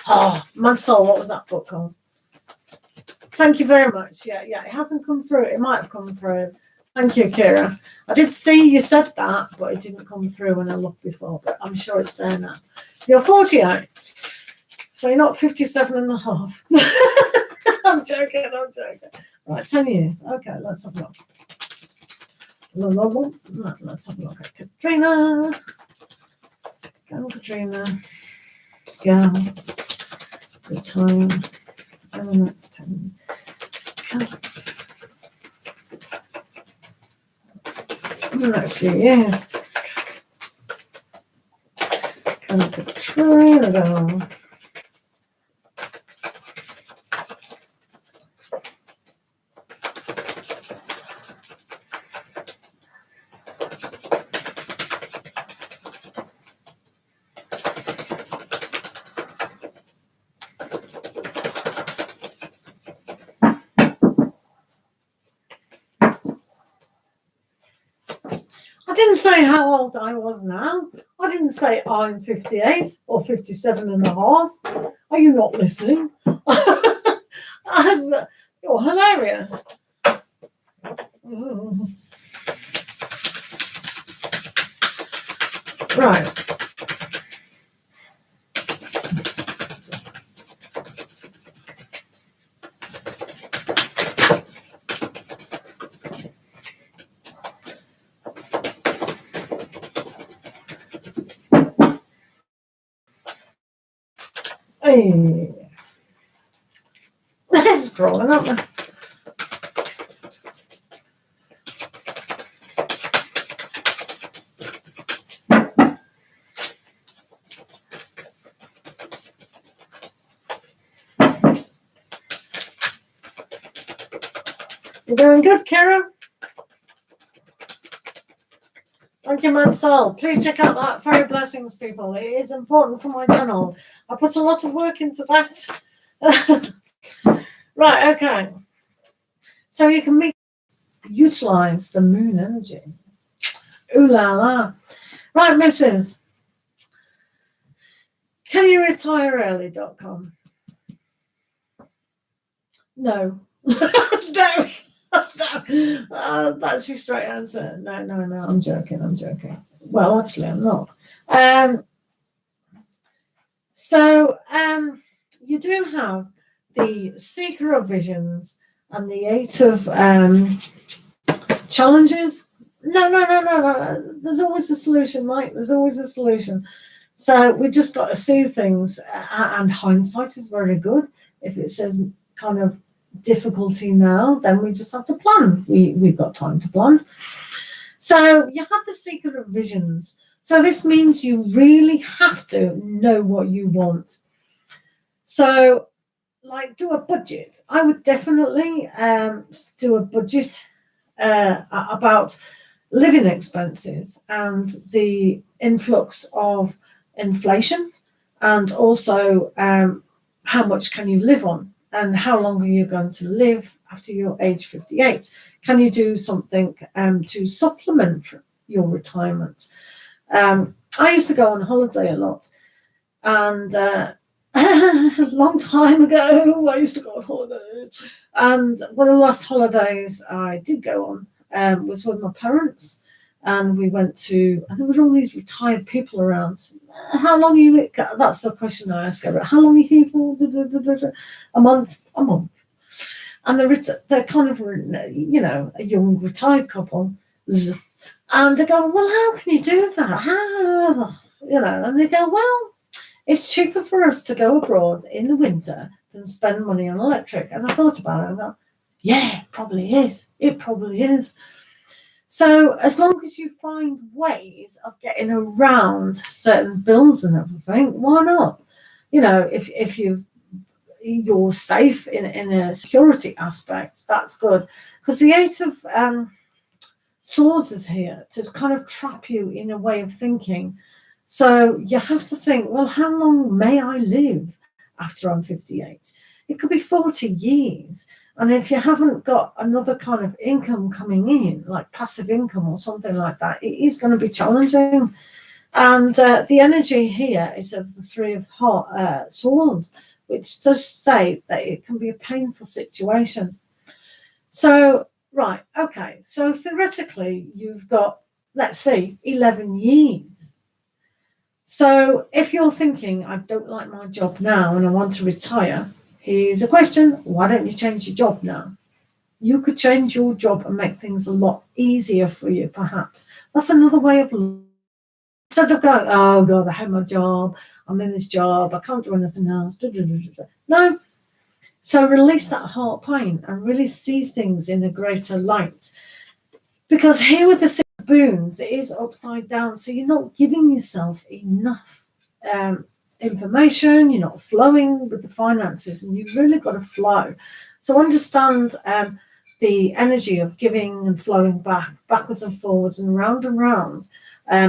Oh, my soul, what was that book called? Thank you very much. Yeah, it hasn't come through. It might have come through. Thank you, Kira. I did see you said that, but it didn't come through when I looked before, but I'm sure it's there now. You're 48, so you're not 57 and a half. I'm joking. Right, 10 years. Okay, let's have a look. Let's have a look at Katrina. Go, Katrina. Go. Good time. And the next 10. Go. In the next few years. Go, Katrina. Go. I didn't say how old I was now. I didn't say I'm 58 or 57 and a half. Are you not listening? You're hilarious. Right. Hey. It's scrolling up there. You doing good, Kara? Thank you, Mansell. Please check out that Fairy Blessings, people. It is important for my channel. I put a lot of work into that. Right, okay. So you can utilize the moon energy. Ooh la la. Right, Mrs. Can you retire early.com? No. No. No. That's your straight answer. No. I'm joking. Well, actually, I'm not. So you do have the Seeker of Visions and the 8 of Challenges. No. There's always a solution, Mike. There's always a solution. So we just got to see things, and hindsight is very good. If it says kind of difficulty now, then we just have to plan. We've got time to plan. So you have the Seeker of Visions. So this means you really have to know what you want. So, like, do a budget. I would definitely do a budget about living expenses and the influx of inflation, and also how much can you live on, and how long are you going to live after you're age 58? Can you do something to supplement your retirement? I used to go on holiday a lot, and a long time ago I used to go on holiday, and one of the last holidays I did go on was with my parents, and we went to, and there were all these retired people around. How long are you? That's the question I ask everyone. How long are you here for? A month. And they're kind of, a young retired couple. And they go, well, how can you do that? How? And they go, well, it's cheaper for us to go abroad in the winter than spend money on electric. And I thought about it and I thought, yeah, it probably is. It probably is. So as long as you find ways of getting around certain bills and everything, why not? If you're safe in a security aspect, that's good. Because the 8 of Swords is here to kind of trap you in a way of thinking. So you have to think, well, how long may I live after I'm 58? It could be 40 years. And if you haven't got another kind of income coming in, like passive income or something like that, it is going to be challenging. And the energy here is of the 3 of Swords, which does say that it can be a painful situation. So, right, okay. So theoretically, you've got, let's say, 11 years. So if you're thinking, I don't like my job now and I want to retire, here's a question. Why don't you change your job now? You could change your job and make things a lot easier for you, perhaps. That's another way of looking. Instead of going, oh, God, I hate my job. I'm in this job. I can't do anything else. No. So release that heart pain and really see things in a greater light. Because here with the 6 of Boons, it is upside down. So you're not giving yourself enough information. You're not flowing with the finances, and you've really got to flow. So understand the energy of giving and flowing backwards and forwards and round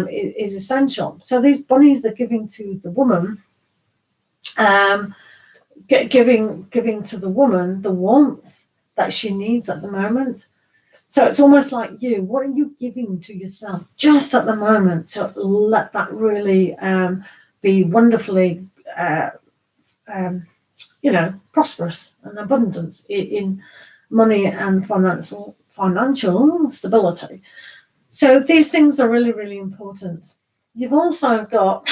is essential. So these bunnies are giving to the woman, giving to the woman the warmth that she needs at the moment. So it's almost like you. What are you giving to yourself just at the moment to let that really be wonderfully, prosperous and abundant in money and financial stability? So these things are really, really important. You've also got,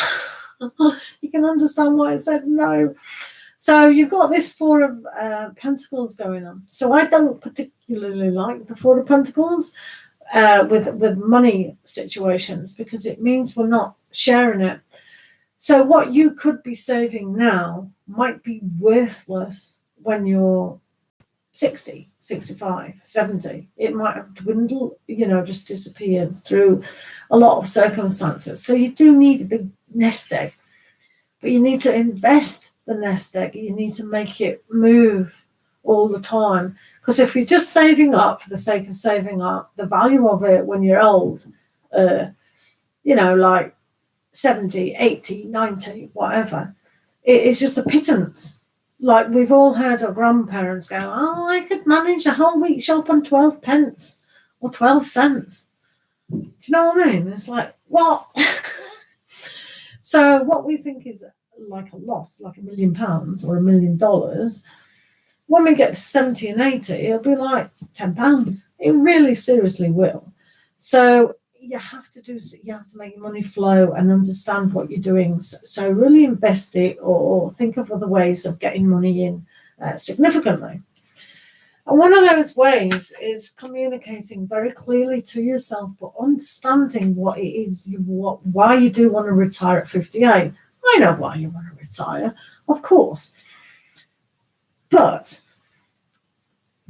you can understand why I said no. So you've got this 4 of Pentacles going on. So I don't particularly like the 4 of Pentacles with money situations, because it means we're not sharing it. So what you could be saving now might be worthless when you're 60, 65, 70. It might have dwindled, just disappeared through a lot of circumstances. So you do need a big nest egg, but you need to invest the nest egg. You need to make it move all the time. Because if you're just saving up for the sake of saving up, the value of it when you're old like 70, 80, 90, whatever. It's just a pittance. Like we've all heard our grandparents go, oh, I could manage a whole week shop on 12 pence or 12 cents. Do you know what I mean? It's like, what? So what we think is like a loss, like £1 million or $1 million, when we get to 70 and 80, it'll be like £10. It really seriously will. So you have to make your money flow and understand what you're doing. So really invest it or think of other ways of getting money in significantly. And one of those ways is communicating very clearly to yourself, but understanding what it is, why you do want to retire at 58. I know why you want to retire, of course. But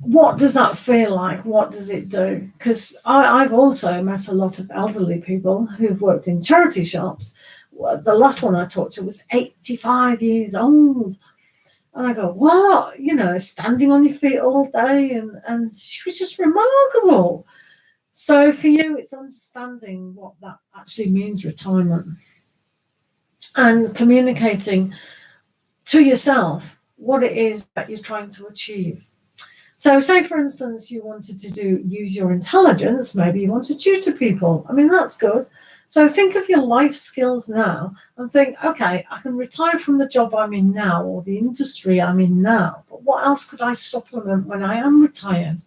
what does that feel like? What does it do? Because I've also met a lot of elderly people who've worked in charity shops. The last one I talked to was 85 years old. And I go, what? Standing on your feet all day. And she was just remarkable. So for you, it's understanding what that actually means, retirement. And communicating to yourself what it is that you're trying to achieve. So say, for instance, you wanted to use your intelligence. Maybe you want to tutor people. I mean, that's good. So think of your life skills now and think, okay, I can retire from the job I'm in now or the industry I'm in now. But what else could I supplement when I am retired?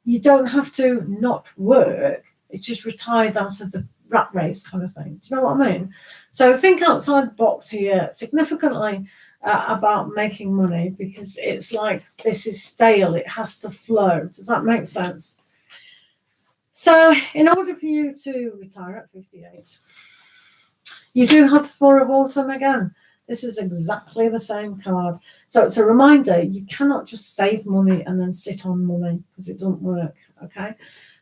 You don't have to not work. It's just retired out of the rat race kind of thing. Do you know what I mean? So think outside the box here significantly about making money, because it's like this is stale. It has to flow. Does that make sense? So in order for you to retire at 58, you do have the Four of Autumn again. This is exactly the same card. So it's a reminder, you cannot just save money and then sit on money, because it doesn't work, okay?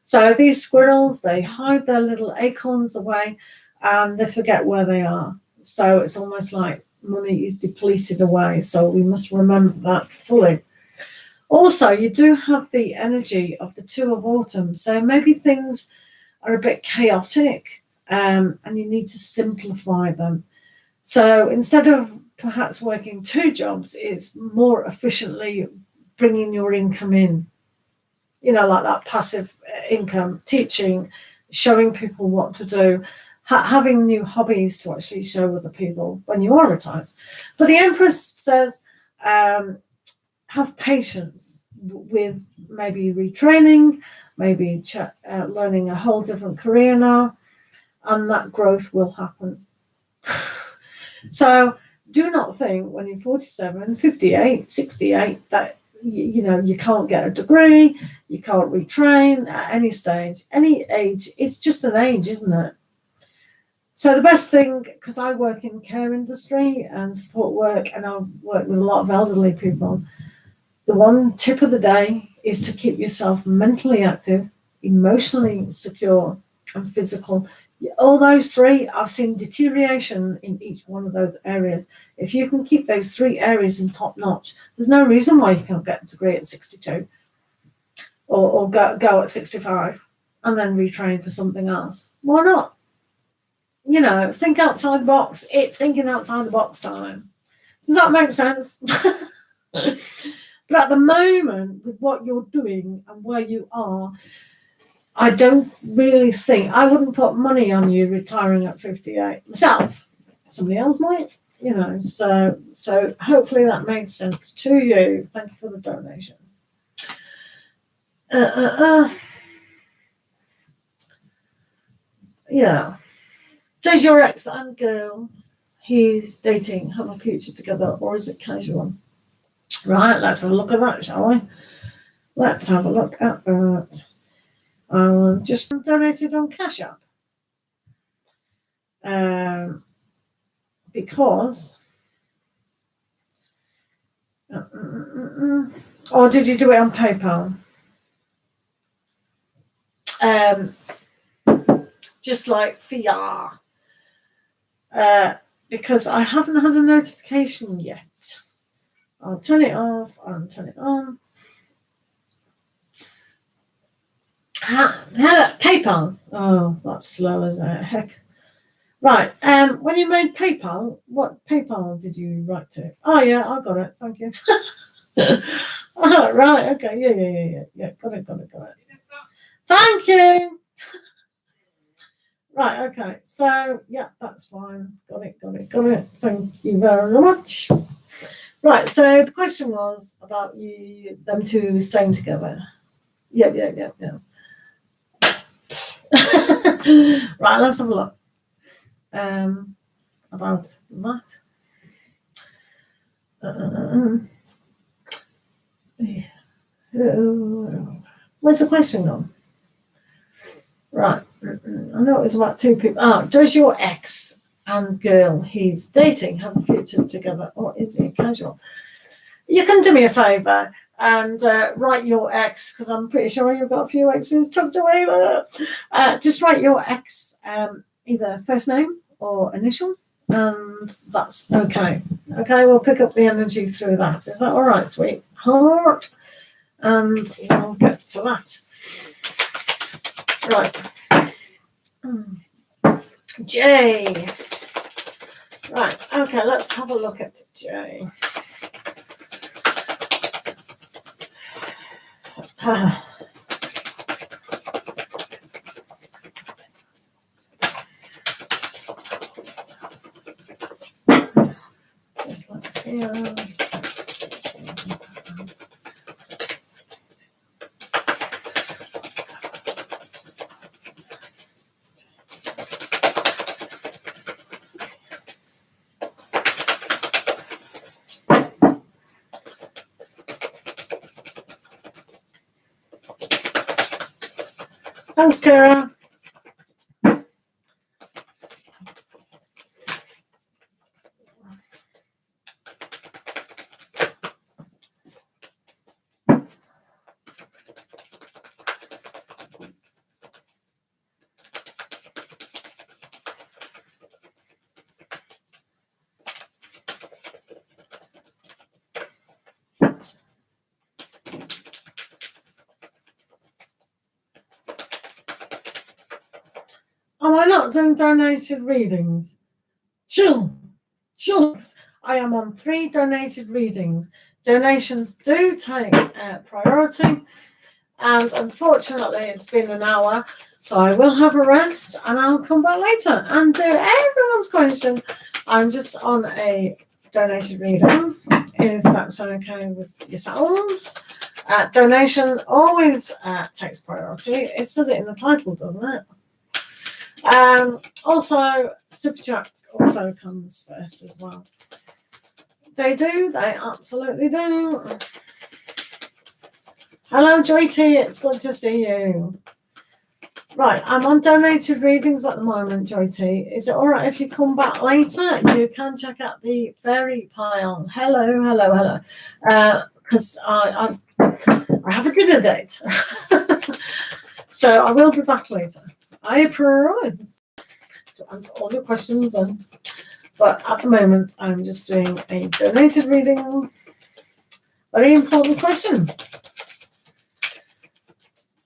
So these squirrels, they hide their little acorns away and they forget where they are. So it's almost like money is depleted away. So we must remember that fully. Also, you do have the energy of the Two of Autumn. So maybe things are a bit chaotic and you need to simplify them. So instead of perhaps working 2 jobs, it's more efficiently bringing your income in, like that passive income, teaching, showing people what to do, having new hobbies to actually show other people when you are retired. But the Empress says, have patience with maybe retraining, maybe learning a whole different career now, and that growth will happen. So do not think when you're 47, 58, 68 that you can't get a degree, you can't retrain at any stage, any age. It's just an age, isn't it? So the best thing, because I work in care industry and support work, and I've worked with a lot of elderly people, the one tip of the day is to keep yourself mentally active, emotionally secure, and physical. All those 3, I've seen deterioration in each one of those areas. If you can keep those 3 areas in top notch, there's no reason why you can't get a degree at 62 or go at 65 and then retrain for something else. Why not? Think outside the box. It's thinking outside the box time. Does that make sense? But at the moment, with what you're doing and where you are, I don't really think, I wouldn't put money on you retiring at 58 myself. Somebody else might, so hopefully that made sense to you. Thank you for the donation. Yeah. Does your ex and girl he's dating have a future together, or is it casual? Right, let's have a look at that, shall we? Let's have a look at that. Just donated on Cash App. Because or did you do it on PayPal? Just like fiat. Because I haven't had a notification yet. I'll turn it off and turn it on. PayPal. Oh, that's slow as heck. Right. When you made PayPal, what PayPal did you write to? Oh yeah, I got it. Thank you. Oh, right. Okay. Yeah. Got it. Thank you. Right. Okay. So yeah, that's fine. Got it. Thank you very much. Right. So the question was about them two staying together. Yeah. Right. Let's have a look. About that. Where's the question gone? Right. I know it was about two people. Does your ex and girl he's dating have a future together, or is it casual? You can do me a favour and write your ex, because I'm pretty sure you've got a few exes tucked away there. Just write your ex either first name or initial, and that's okay. Okay, we'll pick up the energy through that. Is that all right, sweetheart? And we'll get to that. Right. J. Right, okay, let's have a look at J. Just like fears. Thanks, Kara. Am I not doing donated readings? Chill. I am on 3 donated readings. Donations do take priority, and unfortunately it's been an hour, so I will have a rest and I'll come back later and do everyone's question. I'm just on a donated reading, if that's okay with yourselves. Donation always takes priority. It says it in the title, doesn't it? Also, Super Chat also comes first as well. They absolutely do. Hello, Joy T, it's good to see you. Right, I'm on donated readings at the moment, Joy T. Is it all right if you come back later? You can check out the fairy pile. Hello. Because I have a dinner date. So I will be back later. I promise to answer all your questions, but at the moment I'm just doing a donated reading. Very important question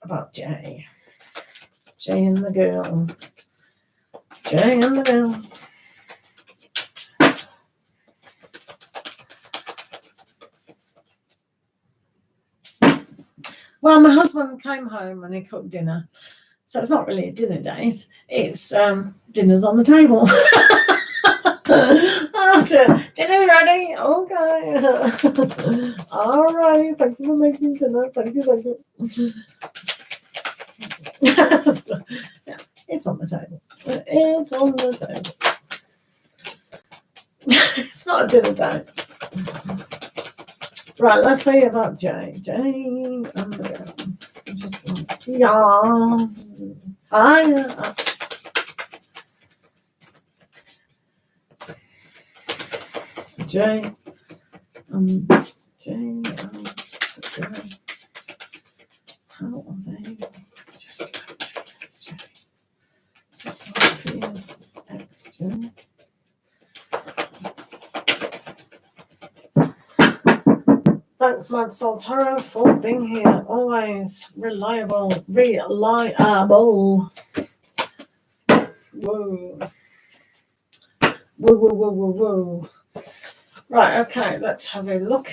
about Jay and the girl. Well, my husband came home and he cooked dinner. So it's not really a dinner date. It's dinner's on the table. Dinner ready? Okay. All right. Thank you for making dinner. Thank you. So, yeah, it's on the table. It's not a dinner date. Right, let's see about Jay. Jay and the girl. Just like, yes. Hi. Jay and the girl. How are they? Just like this, Jay. Just like this, ex Jay. Thanks, Mad Soul Tarot, for being here. Always reliable. Whoa. Woo, woo, woo, woo, woo. Right, okay, let's have a look.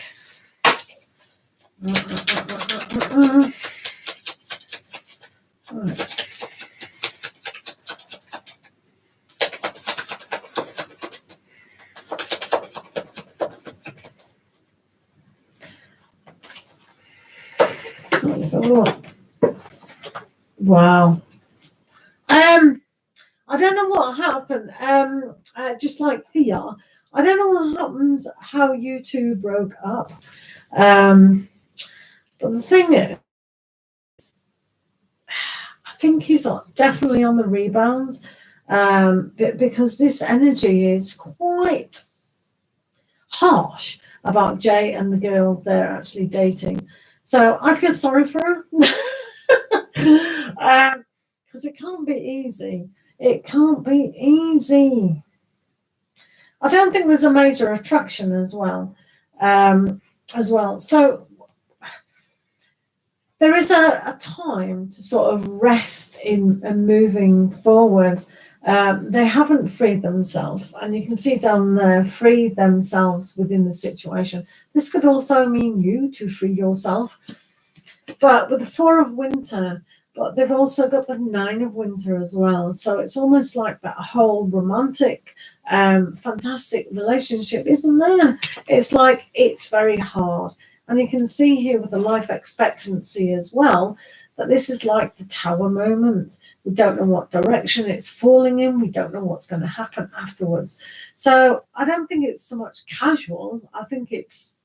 Right. So, wow. I don't know what happened. Just like fear, I don't know what happened. How you two broke up. But the thing is, I think he's definitely on the rebound. Because this energy is quite harsh about Jay and the girl they're actually dating. So I feel sorry for her. Because it can't be easy. It can't be easy. I don't think there's a major attraction as well. So there is a time to sort of rest in and moving forward. They haven't freed themselves, and you can see down there, free themselves within the situation. This could also mean you to free yourself. But with the Four of Winter, but they've also got the Nine of Winter as well. So it's almost like that whole romantic, fantastic relationship isn't there. It's like it's very hard. And you can see here with the life expectancy as well, that this is like the Tower moment. We don't know what direction it's falling in. We don't know what's going to happen afterwards. So I don't think it's so much casual. I think it's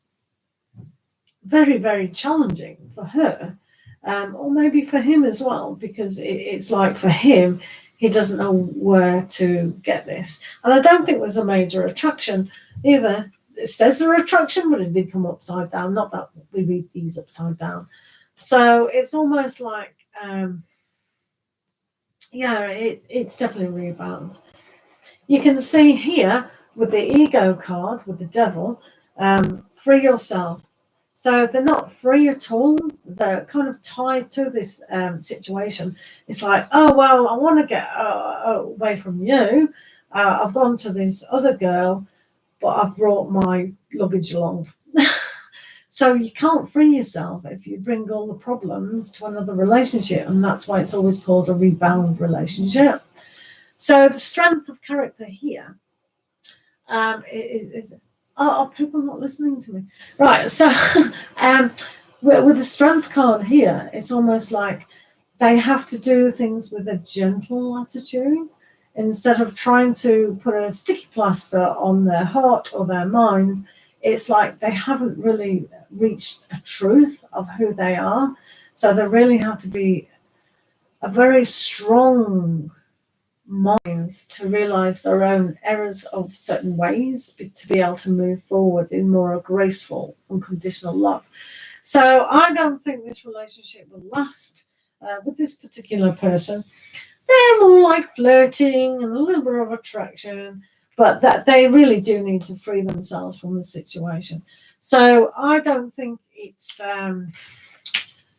very, very challenging for her, or maybe for him as well, because it's like for him, he doesn't know where to get this. And I don't think there's a major attraction either. It says there's attraction, but it did come upside down. Not that we read these upside down. So it's almost like, it's definitely a rebound. You can see here with the ego card, with the devil, free yourself. So they're not free at all. They're kind of tied to this situation. It's like, oh, well, I want to get away from you. I've gone to this other girl, but I've brought my luggage along. So you can't free yourself if you bring all the problems to another relationship. And that's why it's always called a rebound relationship. So the strength of character here is are people not listening to me? Right. So with the strength card here, it's almost like they have to do things with a gentle attitude instead of trying to put a sticky plaster on their heart or their mind. It's like they haven't really reached a truth of who they are. So they really have to be a very strong mind to realize their own errors of certain ways to be able to move forward in more graceful, unconditional love. So I don't think this relationship will last with this particular person. They're more like flirting and a little bit of attraction, but that they really do need to free themselves from the situation. So I don't think it's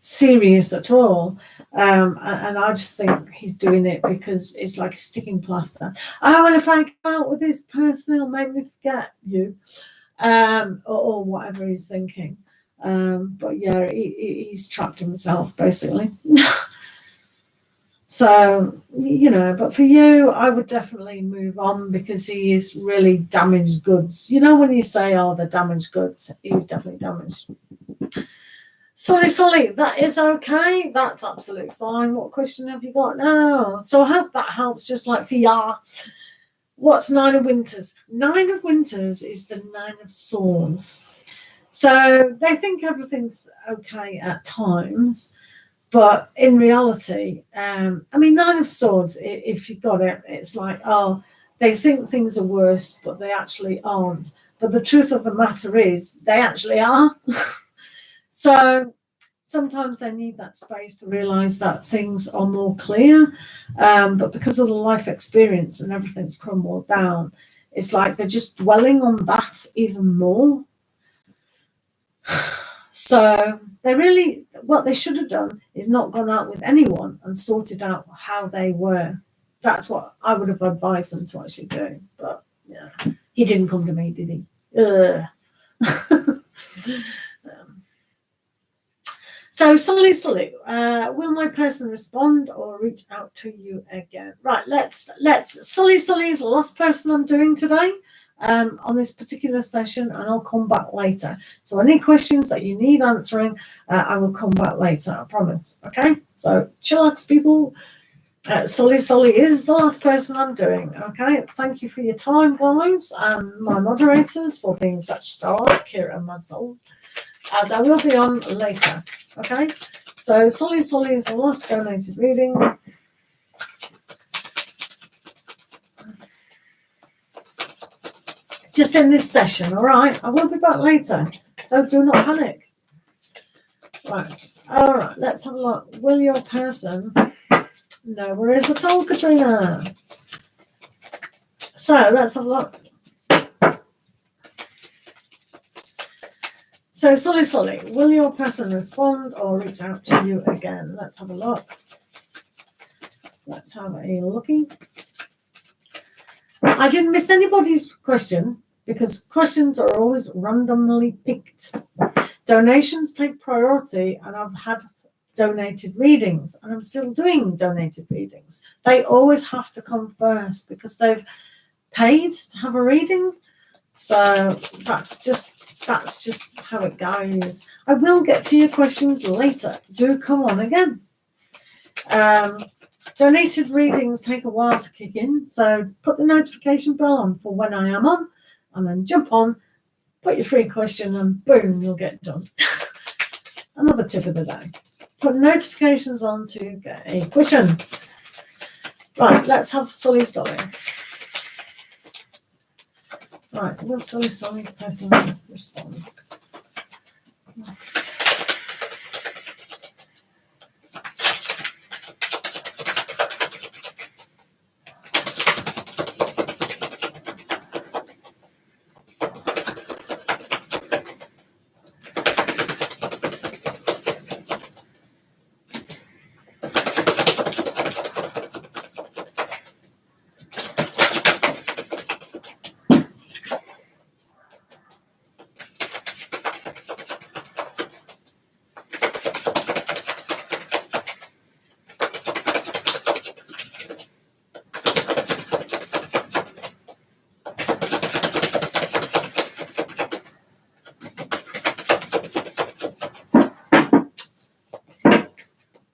serious at all. And I just think he's doing it because it's like a sticking plaster. Oh, well, if I go out with this person, it'll make me forget you, or whatever he's thinking. But yeah, he's trapped himself, basically. So, but for you, I would definitely move on because he is really damaged goods. You know, when you say, oh, they're damaged goods, he's definitely damaged. Sorry, that is okay. That's absolutely fine. What question have you got now? So I hope that helps, just like for ya. What's Nine of Winters? Nine of Winters is the Nine of Swords. So they think everything's okay at times, but in reality, Nine of Swords, if you got it, it's like, oh, they think things are worse, but they actually aren't. But the truth of the matter is, they actually are. So sometimes they need that space to realize that things are more clear. But because of the life experience and everything's crumbled down, it's like they're just dwelling on that even more. So what they should have done is not gone out with anyone and sorted out how they were. That's what I would have advised them to actually do. But yeah. He didn't come to me, did he? So, Sully, will my person respond or reach out to you again? Right, let's Sully is the last person I'm doing today on this particular session, and I'll come back later. So any questions that you need answering, I will come back later, I promise. Okay, so chillax, people. Sully is the last person I'm doing. Okay, thank you for your time, guys, and my moderators for being such stars, Kira and myself. And I will be on later. Okay, so Sully is the last donated reading. Just in this session, all right? I will be back later, so do not panic. Right, all right, let's have a look. Will your person know where is at all, Katrina? So let's have a look. So, Sully, will your person respond or reach out to you again? Let's have a look. Let's have a looking. I didn't miss anybody's question because questions are always randomly picked. Donations take priority, and I've had donated readings, and I'm still doing donated readings. They always have to come first because they've paid to have a reading. So that's just how it goes. I will get to your questions later. Do come on again. Donated readings take a while to kick in, so put the notification bell on for when I am on, and then jump on, put your free question, and boom, you'll get done. Another tip of the day. Put notifications on to get a question. Right, let's have Sully. Right, will Sully's person respond?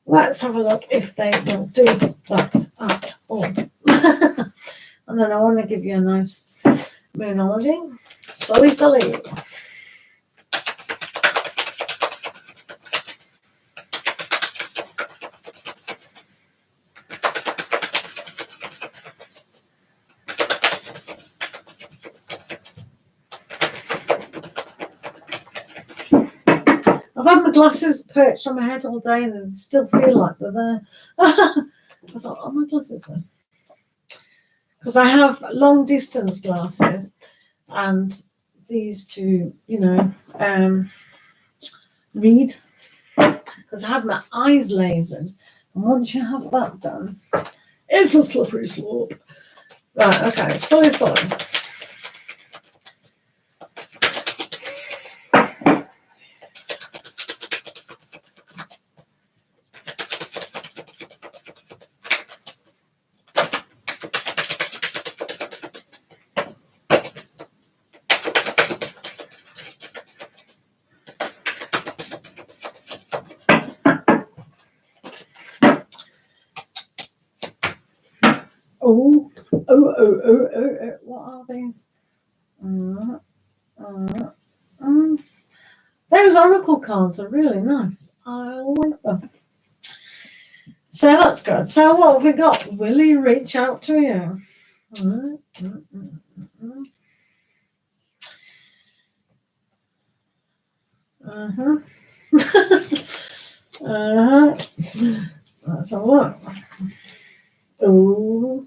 Let's have a look if they will do that at all. And then I want to give you a nice moonology. Sully. I've had my glasses perched on my head all day and I still feel like they're there. I thought, oh, my glasses there. Because I have long distance glasses and these to, read. Because I had my eyes lasered. And once you have that done, it's a slippery slope. Right, okay, Sully. Oh, what are these? Those oracle cards are really nice. I like them. So that's good. So what have we got? Will he reach out to you? That's a lot. Oh.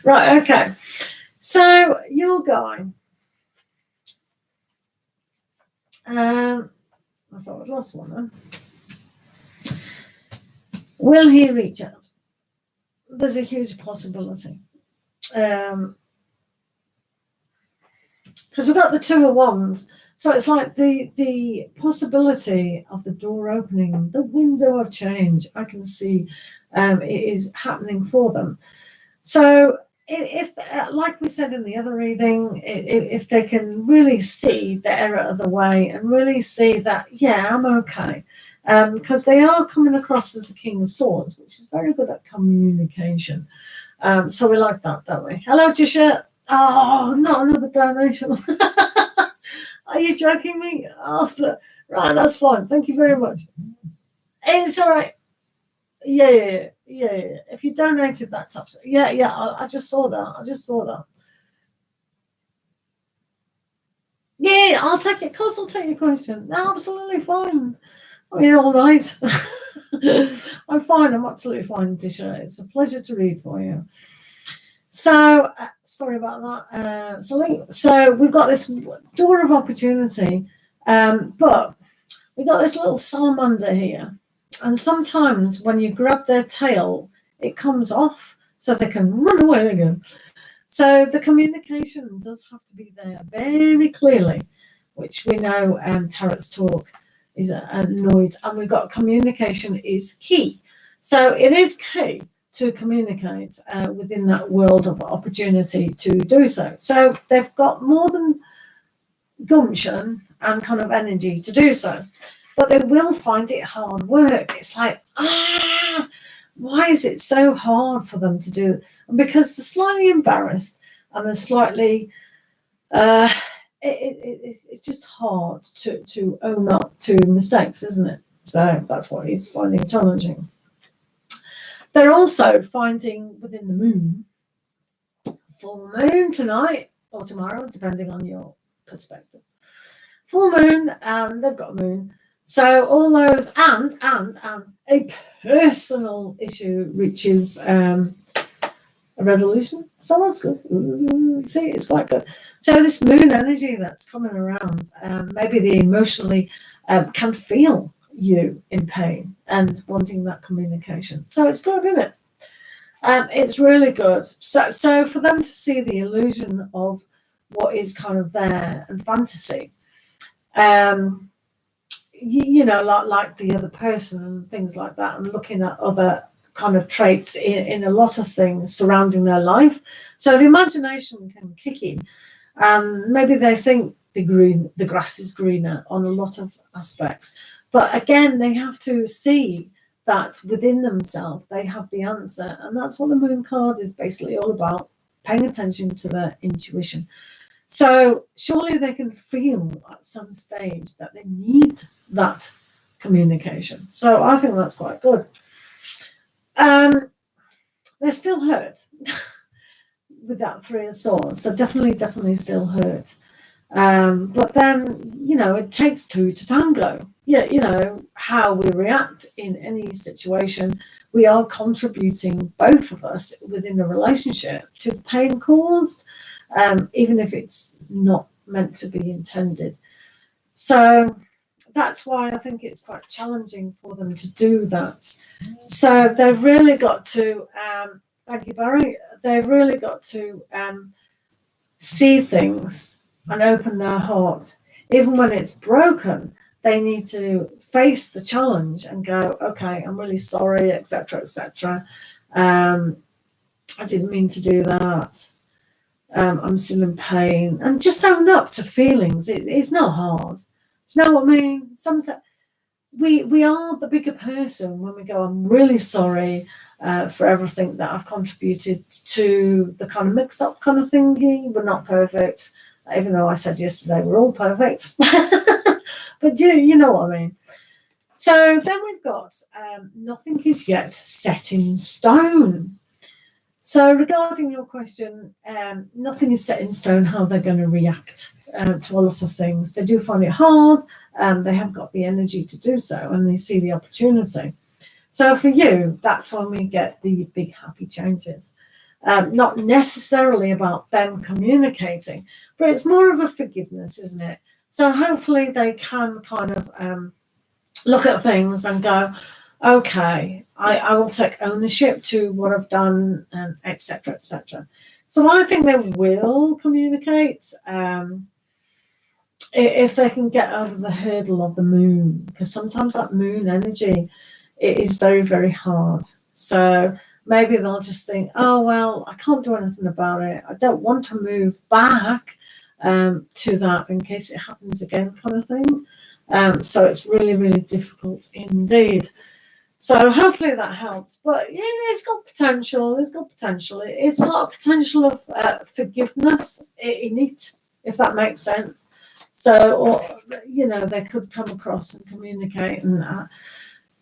Right, okay. So your guy. I thought I'd lost one then. Will he reach out? there's a huge possibility. Because we've got the Two of Wands. So it's like the possibility of the door opening, the window of change, I can see it is happening for them. So if like we said in the other reading, if they can really see the error of the way and really see that, yeah, I'm okay. Because they are coming across as the King of Swords, which is very good at communication. So we like that, don't we? Hello, Jisha. Oh, not another donation. Are you joking me? Oh, right, that's fine. Thank you very much. It's all right. Yeah. If you donated, that's absolutely. Yeah. I just saw that. Yeah, I'll take it. Of course, I'll take your question. No, absolutely fine. I mean, all right. I'm fine. I'm absolutely fine, Disha. It's a pleasure to read for you. So, sorry about that. So we've got this door of opportunity, but we've got this little salamander here. And sometimes when you grab their tail, it comes off so they can run away again. So the communication does have to be there very clearly, which we know Tarot's talk is annoyed, and we've got communication is key. So it is key to communicate within that world of opportunity to do so. So they've got more than gumption and kind of energy to do so, but they will find it hard work. It's like, why is it so hard for them to do? And because they're slightly embarrassed and they're slightly it's just hard to own up to mistakes, isn't it? So that's what he's finding challenging. They're also finding within the moon, full moon tonight or tomorrow, depending on your perspective. Full moon, and they've got a moon. So all those and a personal issue reaches a resolution. So that's good. See, it's quite good. So this moon energy that's coming around, maybe they emotionally can feel you in pain and wanting that communication. So it's good, isn't it? It's really good. So for them to see the illusion of what is kind of there and fantasy, you know, like the other person and things like that, and looking at other kind of traits in a lot of things surrounding their life. So the imagination can kick in, and maybe they think the grass is greener on a lot of aspects. But again, they have to see that within themselves they have the answer, and that's what the moon card is basically all about, paying attention to their intuition. So surely they can feel at some stage that they need that communication. So I think that's quite good. They're still hurt with that Three of Swords. So definitely still hurt. But then, you know, it takes two to tango. Yeah, you know, how we react in any situation, we are contributing, both of us, within a relationship to the pain caused, even if it's not meant to be intended. So that's why I think it's quite challenging for them to do that. So they've really got to, thank you, Barry, they've really got to see things and open their heart. Even when it's broken, they need to face the challenge and go, okay, I'm really sorry, etc., etc. I didn't mean to do that. I'm still in pain. And just own up to feelings. It's not hard. Do you know what I mean? Sometimes we are the bigger person when we go, I'm really sorry for everything that I've contributed to the kind of mix-up kind of thingy. We're not perfect, even though I said yesterday we're all perfect. But you know what I mean? So then we've got nothing is yet set in stone. So regarding your question, nothing is set in stone how they're going to react to a lot of things. They do find it hard. They have got the energy to do so, and they see the opportunity. So for you, that's when we get the big happy changes. Not necessarily about them communicating, but it's more of a forgiveness, isn't it? So hopefully they can kind of look at things and go, okay, I will take ownership to what I've done, and etc., etc. So I think they will communicate if they can get over the hurdle of the moon, because sometimes that moon energy, it is very, very hard. So maybe they'll just think, oh, well, I can't do anything about it. I don't want to move back to that in case it happens again, kind of thing. So it's really, really difficult indeed. So hopefully that helps. But yeah, it's got potential. It's got potential. It's a lot of potential of forgiveness in it, if that makes sense. So, or, they could come across and communicate and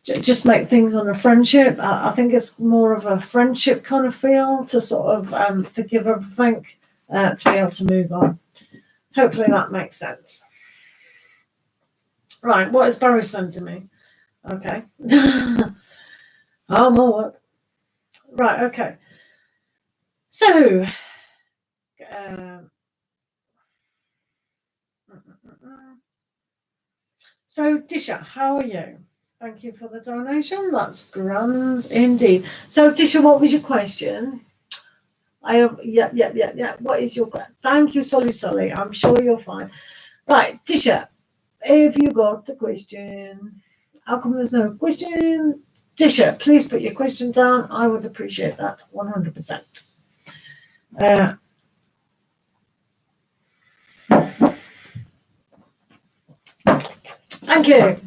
just make things on a friendship. I think it's more of a friendship kind of feel to sort of forgive everything to be able to move on. Hopefully that makes sense. Right, what is Barry sending me? Okay. Oh, more work. Right, okay. So, Disha, how are you? Thank you for the donation. That's grand indeed. So, Disha, what was your question? Yeah. What is your question? Thank you, Sully. I'm sure you're fine. Right, Disha, if you got the question, how come there's no question? Disha, please put your question down. I would appreciate that 100%. Thank you.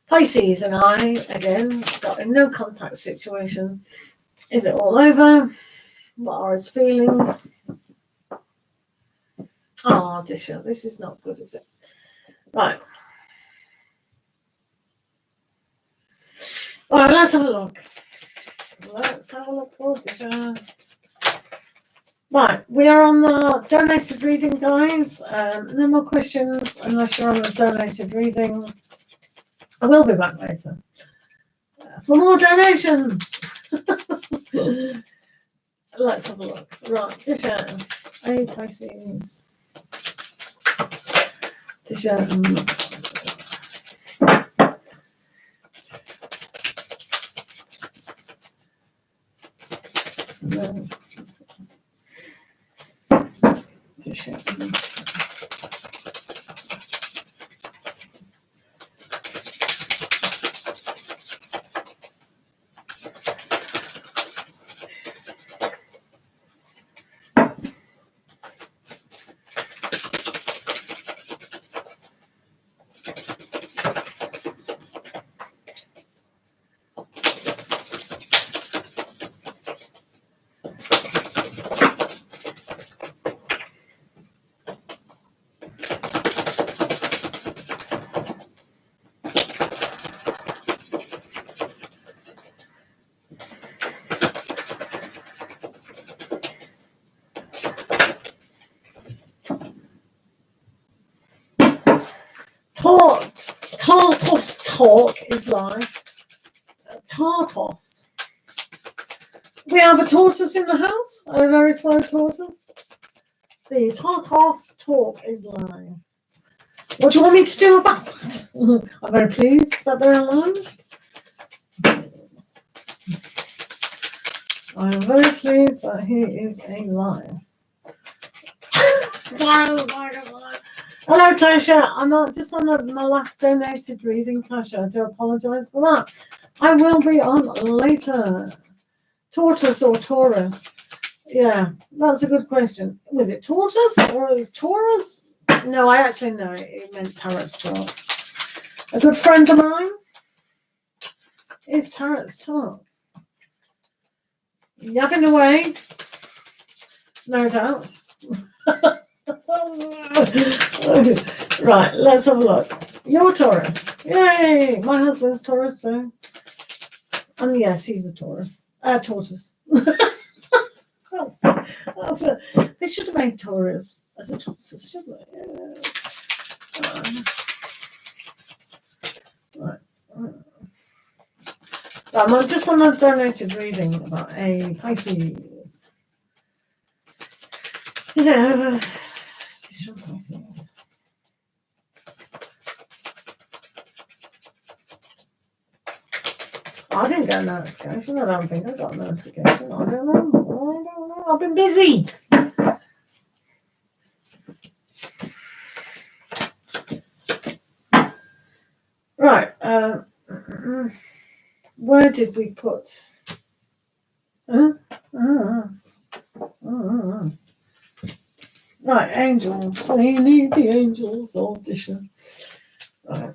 Pisces and I, again, got a no contact situation. Is it all over? What are his feelings? Oh, Disha, this is not good, is it? Right. Right, let's have a look. Let's have a look for Disha. Right, we are on the donated reading, guys. No more questions unless you're on the donated reading. I will be back later for more donations. Let's have a look. Right, Disha, A Pisces. Disha. Disha. Tartos talk is live. Tartos. We have a tortoise in the house, a very slow tortoise. The Tartos talk is live. What do you want me to do about that? I'm very pleased that they're alive. I'm very pleased that he is alive. Hello, Tasha. I'm not just on my last donated reading, Tasha. I do apologise for that. I will be on later. Tortoise or Taurus? Yeah, that's a good question. Was it tortoise or is Taurus? No, I actually know it meant Tarot's talk. A good friend of mine is Tarot's talk. Yapping away, no doubt. Right, let's have a look. You're Taurus. Yay! My husband's Taurus, so. And yes, he's a Taurus. Tortoise. They should have made Taurus as a tortoise, shouldn't they? Right. I'm just on a donated reading about a Pisces. Is it over? Pisces. I didn't get a notification. I don't think I got a notification. I don't know. I've been busy. Right. Where did we put? Right, angels. We need the angels audition. Right.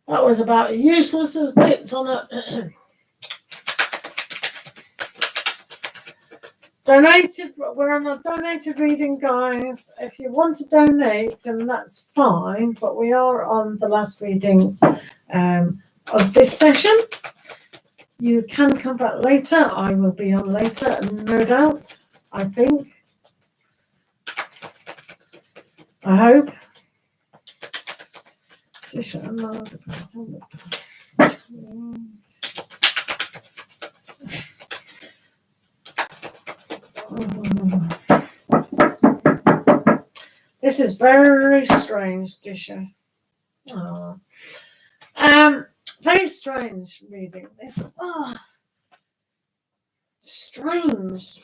That was about useless as tits on a donated. We're on a donated reading, guys. If you want to donate, then that's fine. But we are on the last reading of this session. You can come back later. I will be on later, no doubt. I think. I hope. This is very strange, Disha. Oh. Very strange reading. This strange,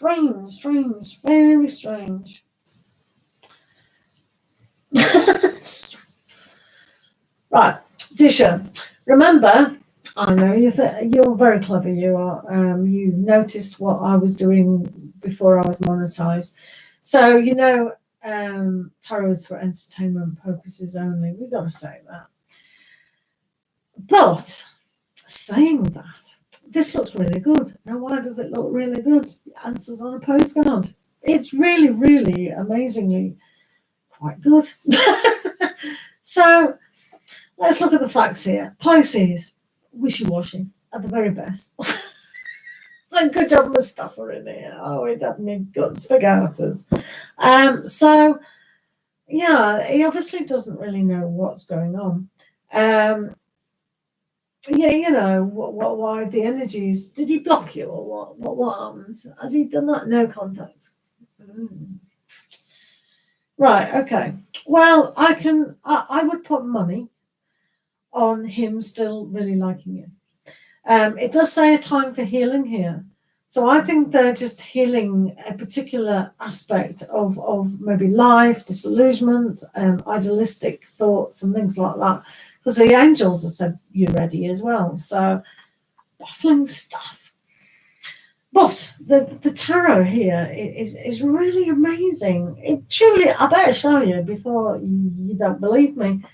very strange. Right, Disha, remember, I know you're very clever, you are. You noticed what I was doing before I was monetized. So, you know, tarot is for entertainment purposes only. We've got to say that. But saying that, this looks really good. Now, why does it look really good? Answers on a postcard. It's really, really amazingly quite good. So, let's look at the facts here. Pisces, wishy-washy at the very best. So good job, Mustafa in here. Oh, he'd have me guts for garters. So, yeah, he obviously doesn't really know what's going on. Yeah, you know, why the energies, did he block you or what happened? Has he done that? No contact. Right, okay. Well, I would put money on him still really liking you. It does say a time for healing here. So I think they're just healing a particular aspect of maybe life, disillusionment, idealistic thoughts and things like that. Because the angels have said you're ready as well. So baffling stuff. But the tarot here is really amazing. It truly, I better show you before you don't believe me.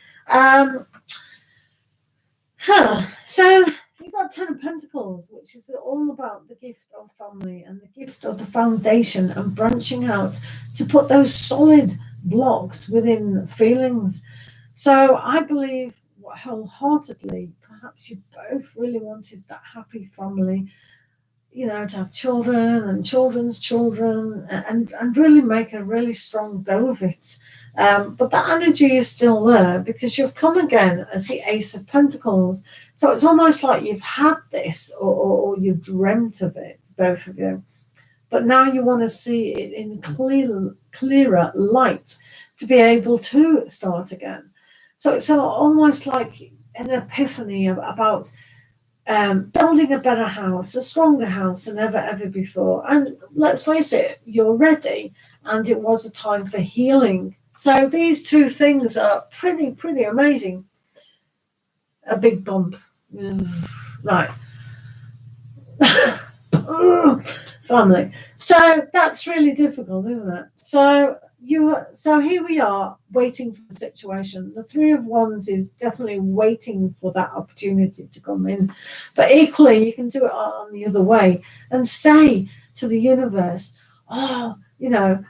So you've got 10 of Pentacles, which is all about the gift of family and the gift of the foundation and branching out to put those solid blocks within feelings. So I believe wholeheartedly, perhaps you both really wanted that happy family, you know, to have children and children's children and really make a really strong go of it. But that energy is still there because you've come again as the Ace of Pentacles. So it's almost like you've had this or you've dreamt of it, both of you. But now you want to see it in clearer light to be able to start again. So it's almost like an epiphany about building a better house, a stronger house than ever before. And let's face it, you're ready, and it was a time for healing. So these two things are pretty amazing. A big bump. Right. Family. So that's really difficult, isn't it? So here we are waiting for the situation. The Three of Wands is definitely waiting for that opportunity to come in. But equally, you can do it on the other way and say to the universe, you know,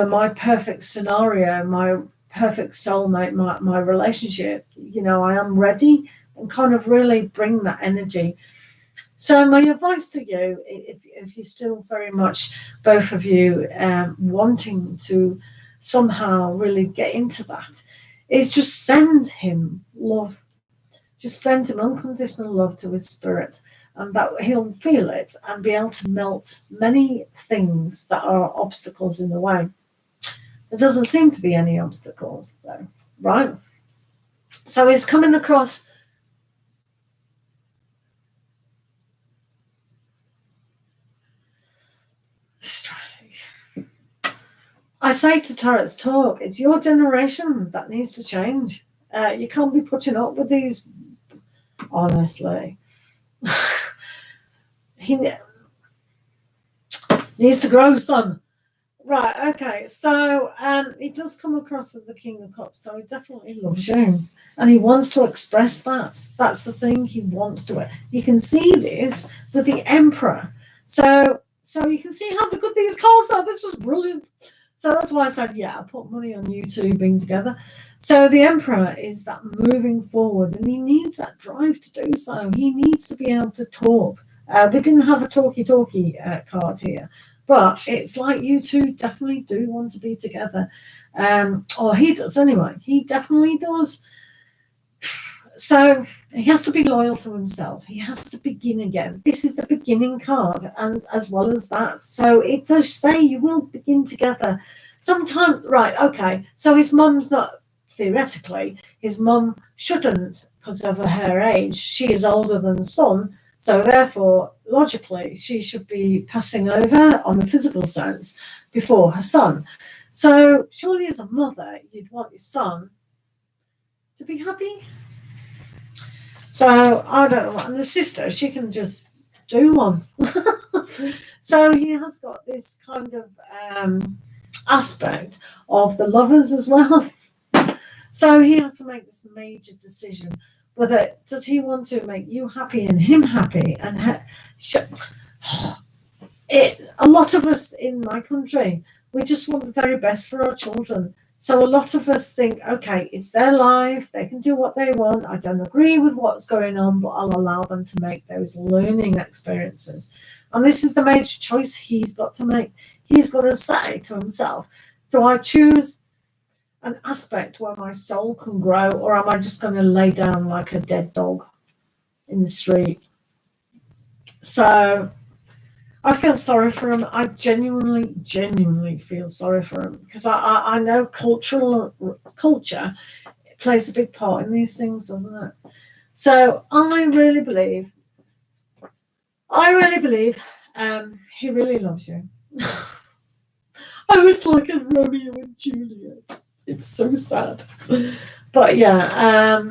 my perfect scenario, my perfect soulmate, my relationship, you know, I am ready, and kind of really bring that energy. So my advice to you, if you're still very much, both of you, wanting to somehow really get into that, is just send him love. Just send him unconditional love to his spirit, and that he'll feel it and be able to melt many things that are obstacles in the way. There doesn't seem to be any obstacles, though, right? So he's coming across. I say to Tarot's Talk, it's your generation that needs to change. You can't be putting up with these, honestly. He needs to grow, son. Right, okay. So he does come across as the King of Cups, so he definitely loves you. And he wants to express that. That's the thing, he wants to. You can see this with the Emperor. So you can see how good these cards are. They're just brilliant. So that's why I said, yeah, I put money on you two being together. So the Emperor is that moving forward, and he needs that drive to do so. He needs to be able to talk. We didn't have a talkie card here, but it's like you two definitely do want to be together. Or he does anyway. He definitely does. So he has to be loyal to himself. He has to begin again. This is the beginning card, and as well as that. So it does say you will begin together sometime. Right, okay. So his mum's not, theoretically, his mum shouldn't, because of her age. She is older than the son. So therefore, logically, she should be passing over on the physical sense before her son. So surely as a mother, you'd want your son to be happy. So I don't know. And the sister, she can just do one. So he has got this kind of aspect of the lovers as well. So he has to make this major decision. Whether does he want to make you happy and him happy? And a lot of us in my country, we just want the very best for our children. So a lot of us think, okay, it's their life. They can do what they want. I don't agree with what's going on, but I'll allow them to make those learning experiences. And this is the major choice he's got to make. He's got to say to himself, do I choose an aspect where my soul can grow, or am I just going to lay down like a dead dog in the street? So I feel sorry for him. I genuinely feel sorry for him, because I know culture plays a big part in these things, doesn't it? So I really believe he really loves you. I was like a Romeo and Juliet. It's so sad. But yeah,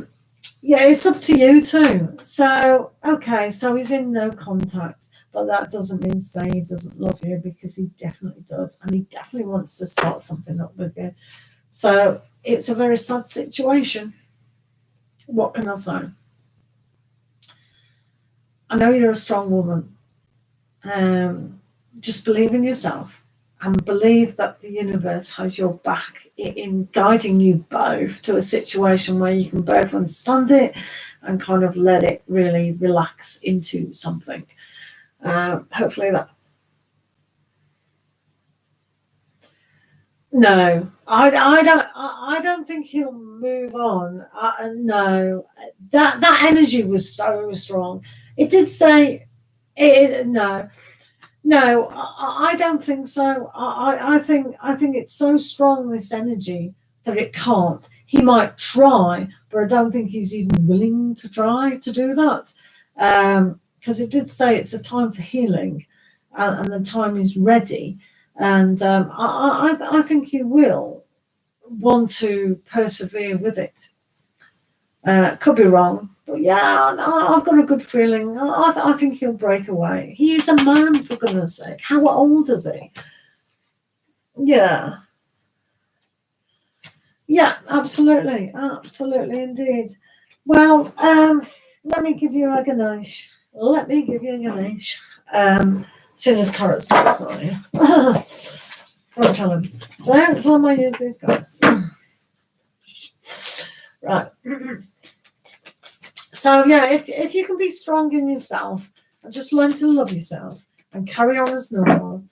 it's up to you too. So, okay, so he's in no contact, but that doesn't mean say he doesn't love you, because he definitely does, and he definitely wants to start something up with you. So it's a very sad situation. What can I say? I know you're a strong woman. Just believe in yourself, and believe that the universe has your back in guiding you both to a situation where you can both understand it and kind of let it really relax into something. Hopefully that. No, I don't think he'll move on. No, that energy was so strong. It did say, no. No, I don't think so. I think it's so strong, this energy, that it can't. He might try, but I don't think he's even willing to try to do that. Because it did say it's a time for healing, and the time is ready. And I think he will want to persevere with it. Could be wrong, but yeah, I've got a good feeling. I think he'll break away. He's a man, for goodness sake. How old is he? Yeah, absolutely indeed. Well, let me give you a Ganesh. Soon as Tarot's talks on you. Don't tell him. Don't tell him I use these cards. Right. So yeah, if you can be strong in yourself and just learn to love yourself and carry on as normal.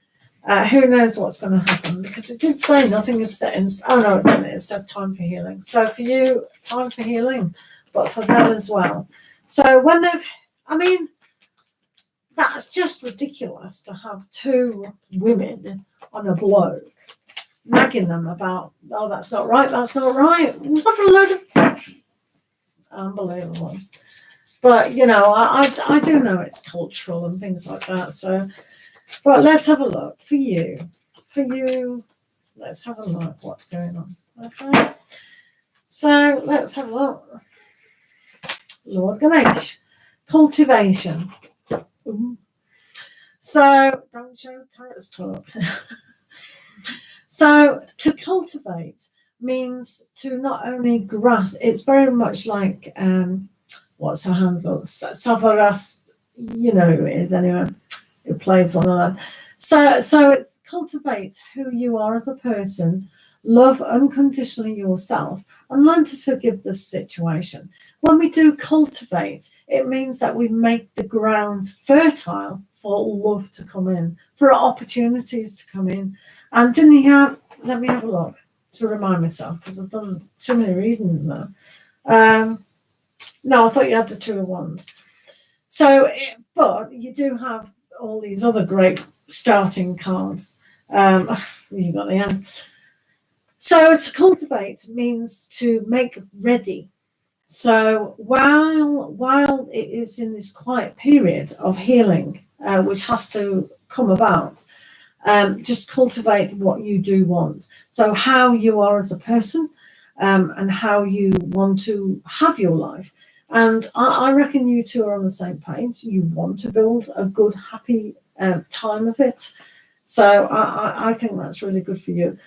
Who knows what's going to happen, because it did say nothing is set in stone. Oh no, it said time for healing. So for you, time for healing, but for them as well. So when that's just ridiculous to have two women on a bloke nagging them about, oh, that's not right, that's not right. What a load of unbelievable. But I do know it's cultural and things like that. So, but let's have a look for you. Let's have a look what's going on. Okay. So let's have a look. Lord Ganesh, cultivation. Ooh. So don't show tarots talk. So to cultivate means to not only grasp. It's very much like what's her handle? Savaras, who it is anyway. Who plays one of them? So it's cultivate who you are as a person, love unconditionally yourself, and learn to forgive the situation. When we do cultivate, it means that we make the ground fertile for love to come in, for opportunities to come in. And didn't he have, let me have a look to remind myself, because I've done too many readings now. No, I thought you had the 2 of Wands. So, but you do have all these other great starting cards. You got the end. So to cultivate means to make ready. So while it is in this quiet period of healing, which has to come about, just cultivate what you do want. So how you are as a person, and how you want to have your life. And I reckon you two are on the same page. You want to build a good, happy time of it. So I think that's really good for you.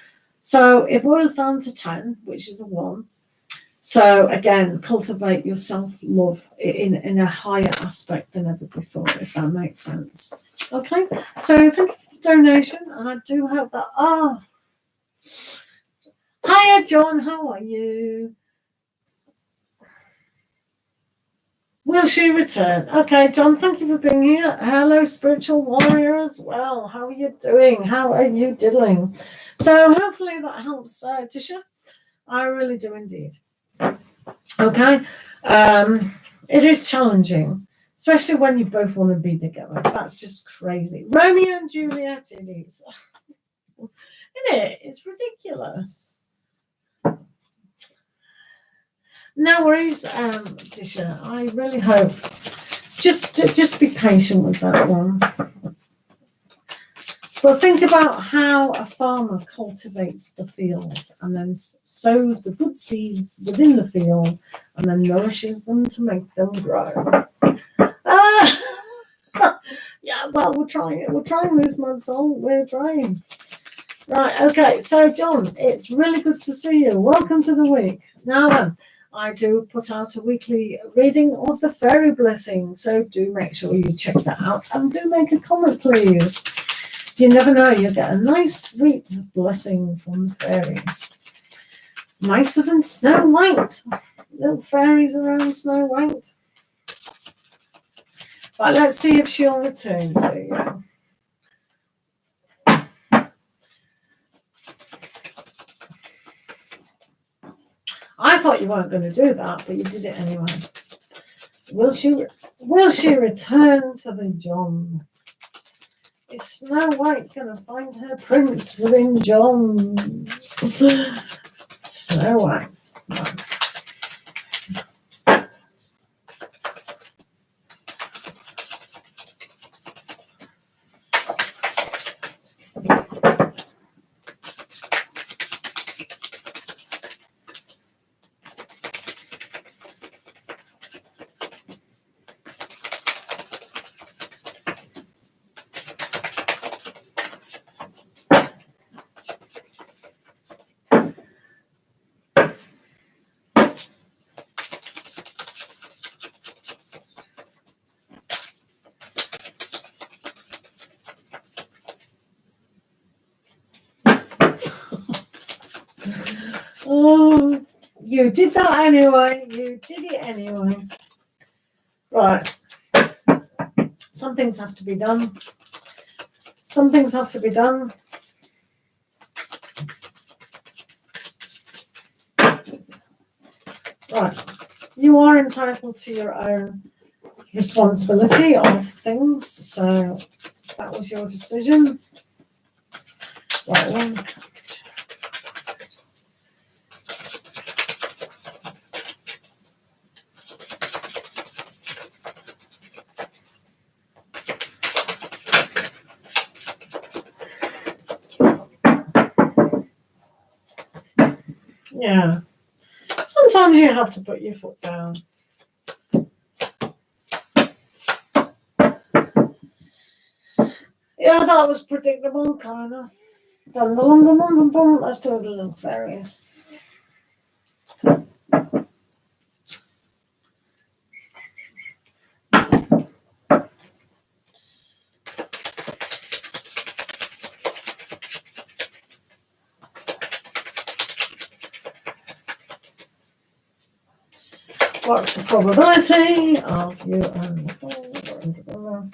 So it boils down to 10, which is a 1. So again, cultivate your self-love in a higher aspect than ever before, if that makes sense. Okay, so thank you for the donation, and I do hope that. Oh, hiya, John. How are you? Will she return? Okay, John, thank you for being here. Hello, spiritual warrior as well. How are you doing? How are you diddling? So hopefully that helps, Tisha. I really do indeed. Okay. It is challenging, especially when you both want to be together. That's just crazy. Romeo and Juliet it is. Isn't it? It's ridiculous. No worries, Tisha. I really hope. Just be patient with that one. But think about how a farmer cultivates the field and then sows the good seeds within the field and then nourishes them to make them grow. Yeah, well, we're trying it. We're trying this, my soul. We're trying. Right, okay. So, John, it's really good to see you. Welcome to the week. Now then, I do put out a weekly reading of the fairy blessing, so do make sure you check that out and do make a comment, please. You never know, you'll get a nice, sweet blessing from the fairies. Nicer than Snow White. Little fairies around Snow White. But let's see if she'll return to you. I thought you weren't going to do that, but you did it anyway. Will she return to the John? Is Snow White going to find her prince within John? Snow White. No. Oh, you did that anyway. You did it anyway. Right. some things have to be done. Some things have to be done. Right. You are entitled to your own responsibility of things. So that was your decision. Right, one. Yeah. Sometimes you have to put your foot down. Yeah, that was predictable, kind of. Dun, dun, dun, dun, dun, dun. Let's do the little fairies. What's the probability of you and the whole?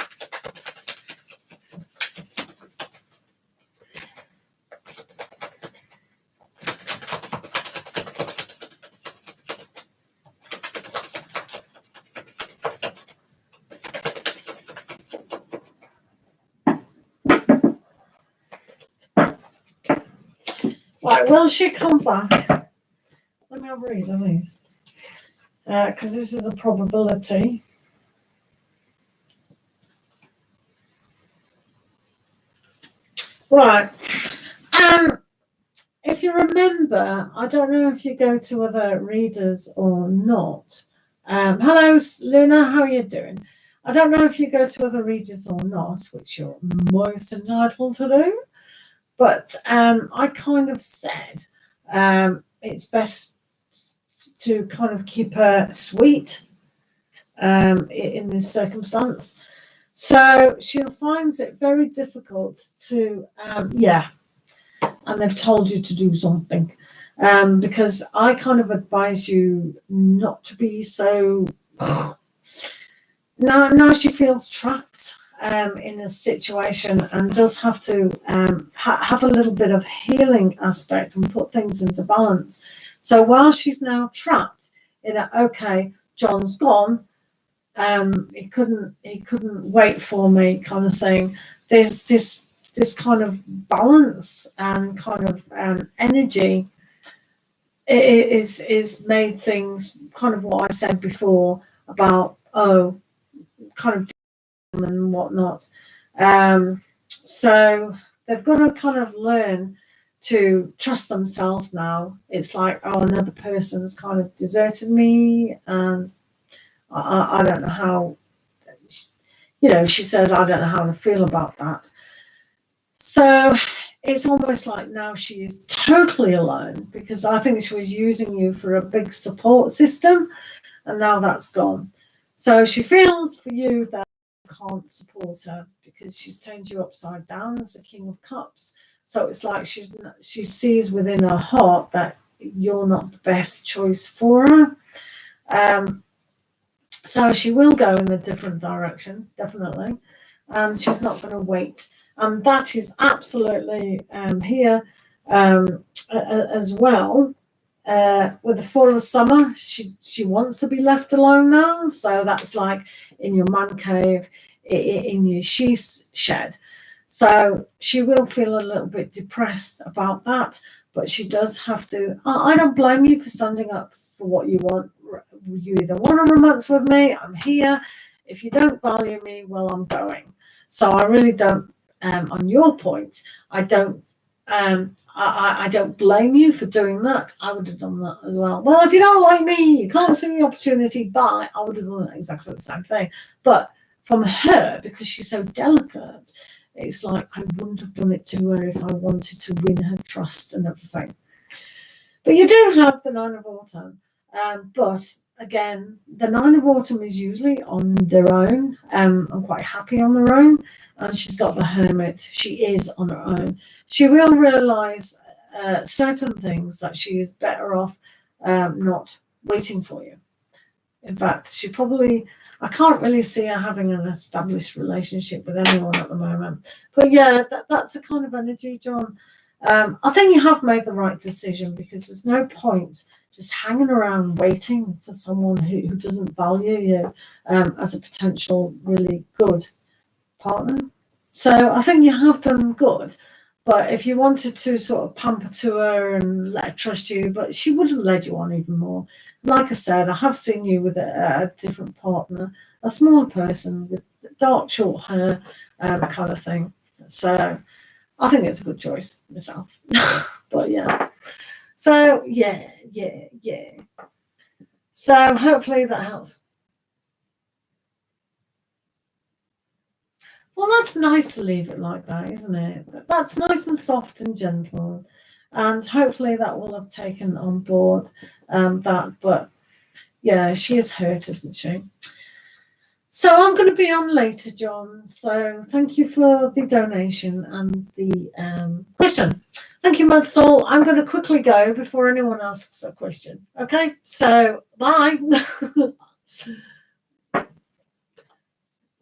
Right, will she come back? Let me have a read of these. Because this is a probability. Right. If you remember, I don't know if you go to other readers or not. Hello, Luna, how are you doing? I don't know if you go to other readers or not, which you're most entitled to do. But I kind of said it's best to kind of keep her sweet in this circumstance. So she finds it very difficult to, and they've told you to do something. Because I kind of advise you not to be so. Now she feels trapped in a situation and does have to have a little bit of healing aspect and put things into balance. So while she's now trapped in a, okay, John's gone, he couldn't wait for me kind of thing. There's this kind of balance and kind of energy is made things kind of what I said before about kind of and whatnot. So they've got to kind of learn to trust themselves now. It's like, oh, another person's kind of deserted me, and I don't know how, she says, I don't know how to feel about that. So it's almost like now she is totally alone, because I think she was using you for a big support system, and now that's gone. So she feels for you that you can't support her because she's turned you upside down as a King of Cups. So it's like she sees within her heart that you're not the best choice for her. So she will go in a different direction, definitely. And she's not going to wait. And that is absolutely here as well. With the Four of Summer, she wants to be left alone now. So that's like in your man cave, in your she shed. So she will feel a little bit depressed about that, but she does have to. I don't blame you for standing up for what you want. You either want a romance with me, I'm here. If you don't value me, well, I'm going. So I really don't. On your point, I don't. I don't blame you for doing that. I would have done that as well. Well, if you don't like me, you can't see the opportunity. Bye. I would have done exactly the same thing. But from her, because she's so delicate, it's like I wouldn't have done it to her if I wanted to win her trust and everything. But you do have the Nine of Autumn. But again, the Nine of Autumn is usually on their own. I'm quite happy on their own. And she's got the Hermit. She is on her own. She will realise certain things that she is better off not waiting for you. In fact, she probably, I can't really see her having an established relationship with anyone at the moment. But yeah, that's the kind of energy, John. I think you have made the right decision, because there's no point just hanging around waiting for someone who doesn't value you as a potential really good partner. So I think you have done good. But if you wanted to sort of pamper to her and let her trust you, but she would have led you on even more. Like I said, I have seen you with a different partner, a smaller person with dark short hair, kind of thing. So I think it's a good choice myself. But yeah. So yeah. So hopefully that helps. Well, that's nice to leave it like that, isn't it? That's nice and soft and gentle. And hopefully that will have taken on board that. But yeah, she is hurt, isn't she? So I'm going to be on later, John. So thank you for the donation and the question. Thank you, Mad Soul. I'm going to quickly go before anyone asks a question. Okay, so bye.